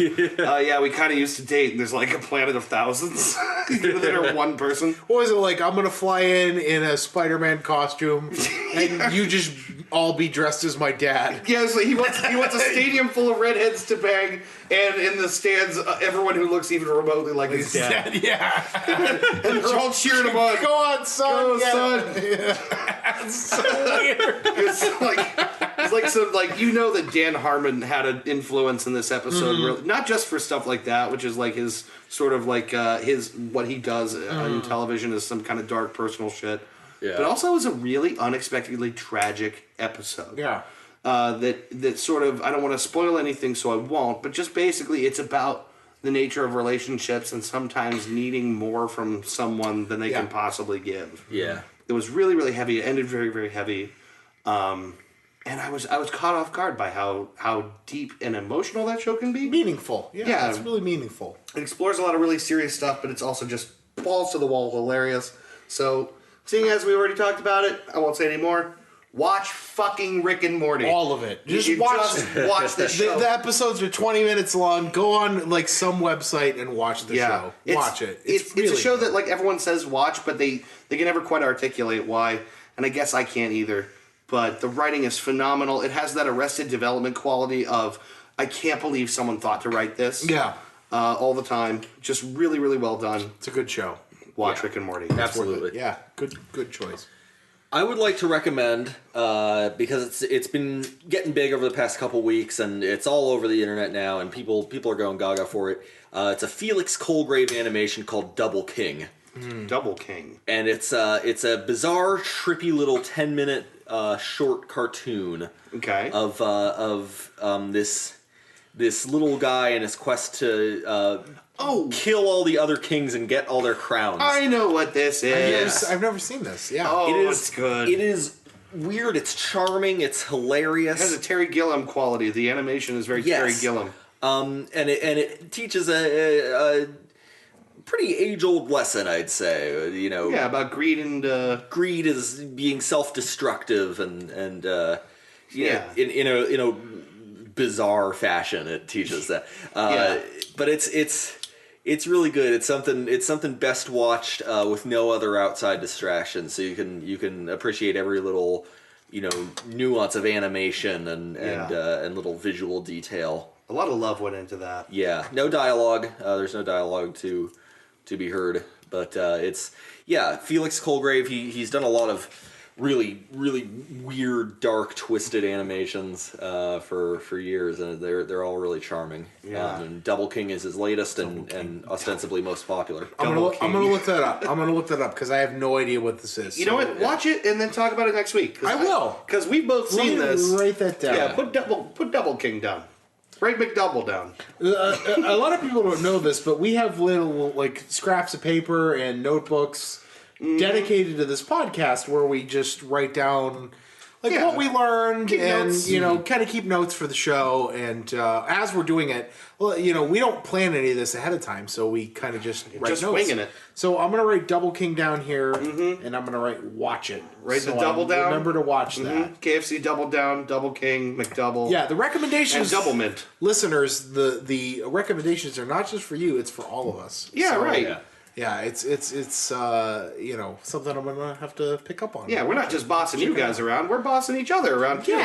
we kind of used to date, and there's like a planet of thousands that are one person. What was it like? I'm going to fly in a Spider-Man costume, and you just all be dressed as my dad. Yeah, so he wants a stadium full of redheads to bang, and in the stands, everyone who looks even remotely like his dad. Yeah. And they're all cheering him on. Go on, son. Go, son. Yeah. It's so weird. It's like so like that Dan Harmon had an influence in this episode, really, not just for stuff like that, which is like his sort of like his what he does on television is some kind of dark personal shit. Yeah. But also is a really unexpectedly tragic episode. Yeah. That sort of, I don't want to spoil anything, so I won't, but just basically it's about the nature of relationships and sometimes needing more from someone than they can possibly give. Yeah. It was really, really heavy. It ended very, very heavy. And I was caught off guard by how deep and emotional that show can be. Meaningful. Yeah, it's really meaningful. It explores a lot of really serious stuff, but it's also just balls to the wall hilarious. So, seeing as we already talked about it, I won't say any more. Watch fucking Rick and Morty. All of it. Just watch this show. The episodes are 20 minutes long. Go on like some website and watch the show. Watch it. It's a show that like everyone says watch, but they can never quite articulate why. And I guess I can't either. But the writing is phenomenal. It has that Arrested Development quality of I can't believe someone thought to write this. Yeah. All the time. Just really, really well done. It's a good show. Watch Rick and Morty. Absolutely. Yeah. Good choice. I would like to recommend, because it's been getting big over the past couple weeks, and it's all over the internet now, and people are going gaga for it. It's a Felix Colgrave animation called Double King. Double King. And it's a bizarre, trippy little 10-minute short cartoon. Okay. Of this little guy and his quest to kill all the other kings and get all their crowns. I know what this is. I've never seen this. Yeah. Oh, it's good. It is weird. It's charming. It's hilarious. It has a Terry Gilliam quality. The animation is very Terry Gilliam. And it teaches a pretty age-old lesson, I'd say. About greed and greed is being self-destructive and in a bizarre fashion. It teaches that. But it's really good. It's something best watched with no other outside distractions. So you can appreciate every little nuance of animation and little visual detail. A lot of love went into that. Yeah, no dialogue. There's no dialogue to be heard. But Felix Colgrave. He's done a lot of really, really weird, dark, twisted animations for years, and they're all really charming. Yeah. And Double King is his latest and ostensibly most popular. I'm gonna look that up because I have no idea what this is. You know what? Watch it and then talk about it next week. I will, because we've both seen this. Write that down. Yeah, put Double King down. Write McDouble down. A lot of people don't know this, but we have little like scraps of paper and notebooks dedicated to this podcast where we just write down what we learned and kind of keep notes for the show. And as we're doing it, we don't plan any of this ahead of time, so we kind of just write notes. Winging it. So I'm gonna write Double King down here, and I'm gonna write watch it. Write the double down. Remember to watch that. KFC Double Down, Double King, McDouble. Yeah, the recommendations. And Double Mint. Listeners, the recommendations are not just for you; it's for all of us. Yeah, so, right. Yeah, it's something I'm gonna have to pick up on. Yeah, we're not just bossing you guys around; we're bossing each other around too.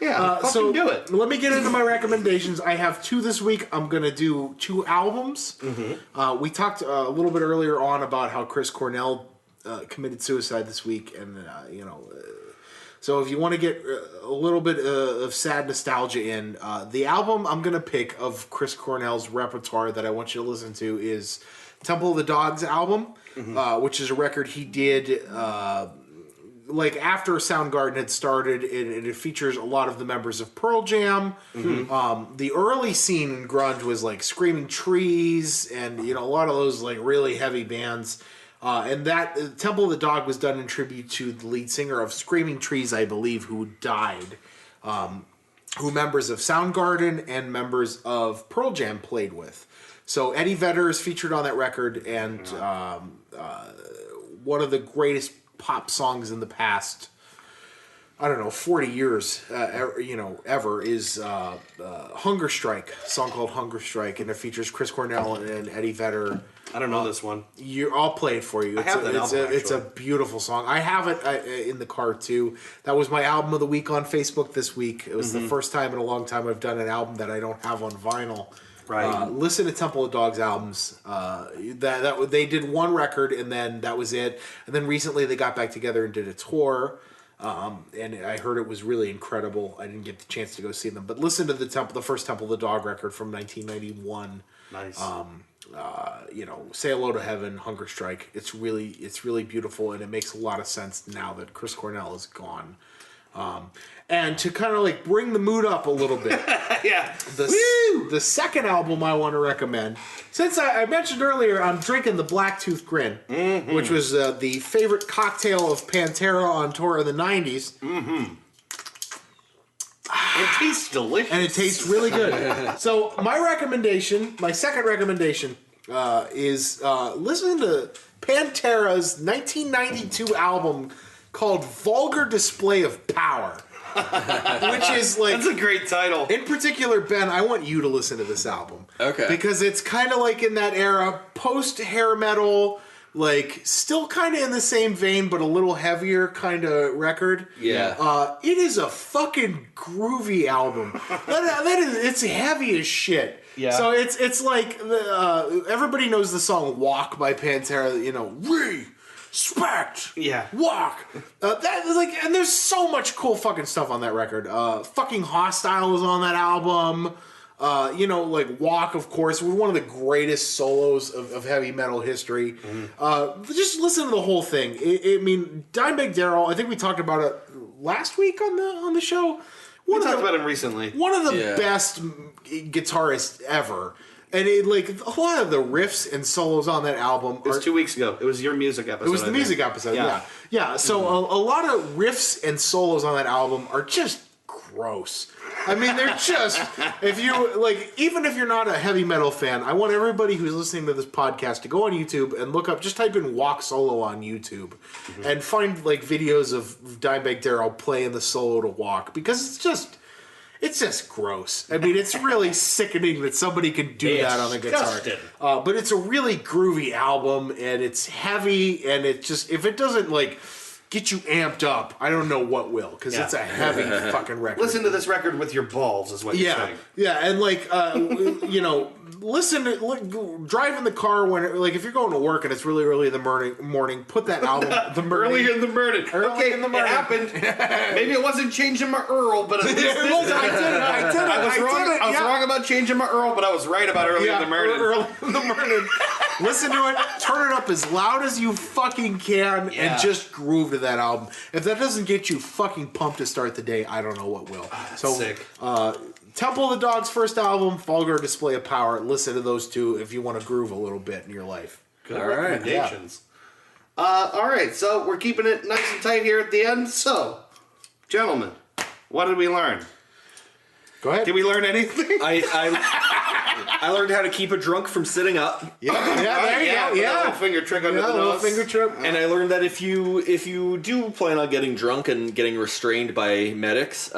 Yeah, so do it. Let me get into my recommendations. I have 2 this week. I'm gonna do 2 albums. We talked a little bit earlier on about how Chris Cornell committed suicide this week, and so if you want to get a little bit of sad nostalgia in, the album I'm gonna pick of Chris Cornell's repertoire that I want you to listen to is Temple of the Dogs album, which is a record he did like after Soundgarden had started, it features a lot of the members of Pearl Jam. The early scene in grunge was like Screaming Trees and a lot of those like really heavy bands. And that Temple of the Dog was done in tribute to the lead singer of Screaming Trees, I believe, who died. Who members of Soundgarden and members of Pearl Jam played with. So Eddie Vedder is featured on that record, and one of the greatest pop songs in the past, 40 years, ever, is Hunger Strike, a song called Hunger Strike, and it features Chris Cornell and Eddie Vedder. I don't know this one. I'll play it for you. It's a beautiful song. I have it in the car, too. That was my album of the week on Facebook this week. It was the first time in a long time I've done an album that I don't have on vinyl. Right. Listen to Temple of Dogs albums. That they did one record and then that was it. And then recently they got back together and did a tour. And I heard it was really incredible. I didn't get the chance to go see them, but listen to the first Temple of the Dog record from 1991. Nice. Say Hello to Heaven, Hunger Strike. It's really beautiful, and it makes a lot of sense now that Chris Cornell is gone. And to kind of like bring the mood up a little bit, the second album I want to recommend, since I mentioned earlier, I'm drinking the Black Toothed Grin, which was the favorite cocktail of Pantera on tour in the 90s. It tastes delicious. And it tastes really good. So my second recommendation is listening to Pantera's 1992 album called Vulgar Display of Power. Which is like... That's a great title. In particular, Ben, I want you to listen to this album. Okay. Because it's kind of like in that era, post-hair metal, like still kind of in the same vein, but a little heavier kind of record. Yeah. It is a fucking groovy album. It's heavy as shit. Yeah. So it's like everybody knows the song "Walk" by Pantera. Respect. Yeah. Walk. And there's so much cool fucking stuff on that record. Fucking Hostile is on that album. Walk, of course, was one of the greatest solos of heavy metal history. Just listen to the whole thing. Dimebag Darrell, I think we talked about it last week on the show. We talked about him recently. One of the best guitarists ever. And a lot of the riffs and solos on that album. It was 2 weeks ago. It was your music episode. It was the music episode, yeah. So a lot of riffs and solos on that album are just gross. They're just, even if you're not a heavy metal fan, I want everybody who's listening to this podcast to go on YouTube and look up, just type in Walk Solo on YouTube and find videos of Dimebag Darrell playing the solo to Walk, because it's just gross. It's really sickening that somebody can do that on a guitar. But it's a really groovy album, and it's heavy, and it just, if it doesn't get you amped up, I don't know what will, because it's a heavy fucking record. Listen to this record with your balls, is what you're saying. Yeah, and drive in the car when, if you're going to work and it's really early in the morning, put that album. Early in the morning. Okay, in the morning. It happened. Maybe it wasn't changing my Earl, but at least I did it. I was wrong about changing my Earl, but I was right about early in the morning. Early in the morning. Listen to it. Turn it up as loud as you fucking can, and just groove to that album. If that doesn't get you fucking pumped to start the day, I don't know what will. Sick. Temple of the Dog's first album, Vulgar Display of Power. Listen to those two if you want to groove a little bit in your life. Good recommendations. All right, so we're keeping it nice and tight here at the end. So, gentlemen, what did we learn? Go ahead. Did we learn anything? I learned how to keep a drunk from sitting up. There you go. A little finger trick under the nose. Little finger trick. And I learned that if you do plan on getting drunk and getting restrained by medics,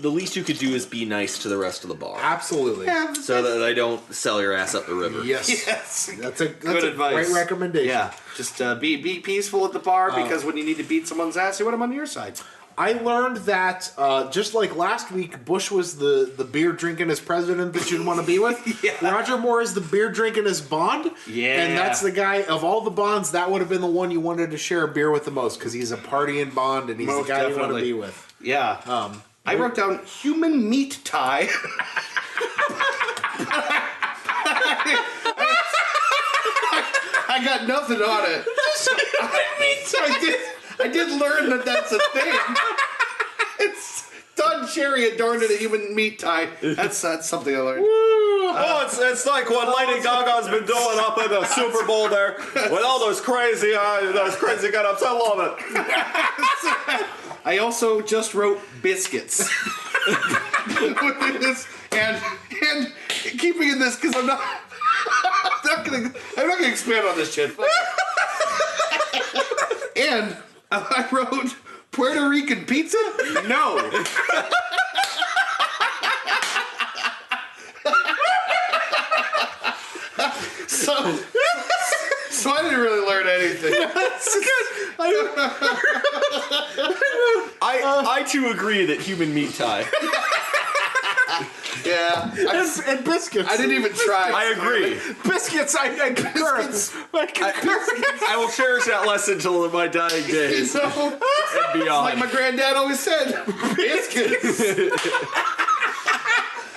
the least you could do is be nice to the rest of the bar. Absolutely. Yeah, so that I don't sell your ass up the river. Yes. That's a good advice. Great recommendation. Yeah. Just be peaceful at the bar, because when you need to beat someone's ass, you want them on your side. I learned that, just like last week, Bush was the beer drinking as president that you'd want to be with. Roger Moore is the beer drinking as Bond. Yeah. And that's the guy, of all the Bonds, that would have been the one you wanted to share a beer with the most, because he's a partying Bond, and he's the guy you want to be with. Yeah. I wrote down human meat tie. I got nothing on it. I did learn that that's a thing. It's Don Cherry adorned in a human meat tie. That's something I learned. It's like what Lady Gaga's been doing up in the Super Bowl there with all those crazy get-ups. I love it. I also just wrote biscuits. and keeping in this because I'm not gonna expand on this shit. And I wrote Puerto Rican pizza? No. So I didn't really learn anything. I too agree that human meat tie. Yeah. And biscuits. I didn't even try. I agree. Biscuits, I concur. I will cherish that lesson till my dying days and beyond. Like my granddad always said, biscuits.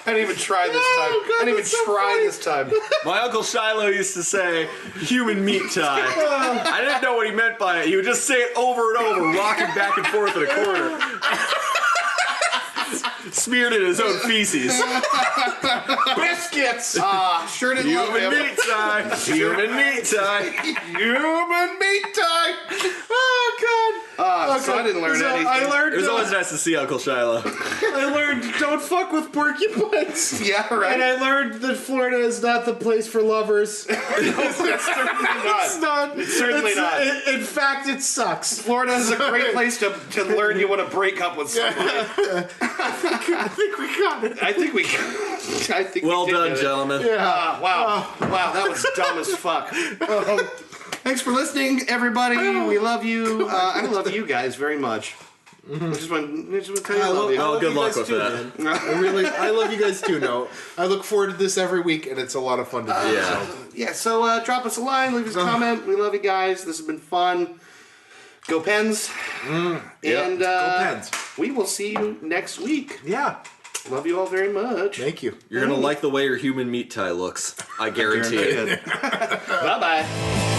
I didn't even try this time. I didn't even try this time. My Uncle Shiloh used to say, human meat tie. I didn't know what he meant by it. He would just say it over and over, rocking back and forth in a corner. Smeared in his own feces. Biscuits! Sure didn't love him. Human meat tie. Human meat tie. Human meat tie! Oh, God. So I didn't learn anything. I learned. It was always nice to see Uncle Shiloh. I learned don't fuck with porcupines. Yeah, right. And I learned that Florida is not the place for lovers. It's certainly not. It's not. It's certainly not. In fact, it sucks. Florida is a great place to learn you want to break up with somebody. I think we got it. I think we Well did done, get it. gentlemen. Yeah. Wow, that was dumb as fuck. Thanks for listening, everybody. We love you. I love you guys very much. I just want to tell you I love you. Oh, good you luck guys with too, that. man. I love you guys too. No, I look forward to this every week, and it's a lot of fun to do. So drop us a line, leave us a comment. We love you guys. This has been fun. Go Pens. And Go Pens. We will see you next week. Yeah. Love you all very much. Thank you. You're going to like the way your human meat tie looks. I guarantee it. Bye-bye.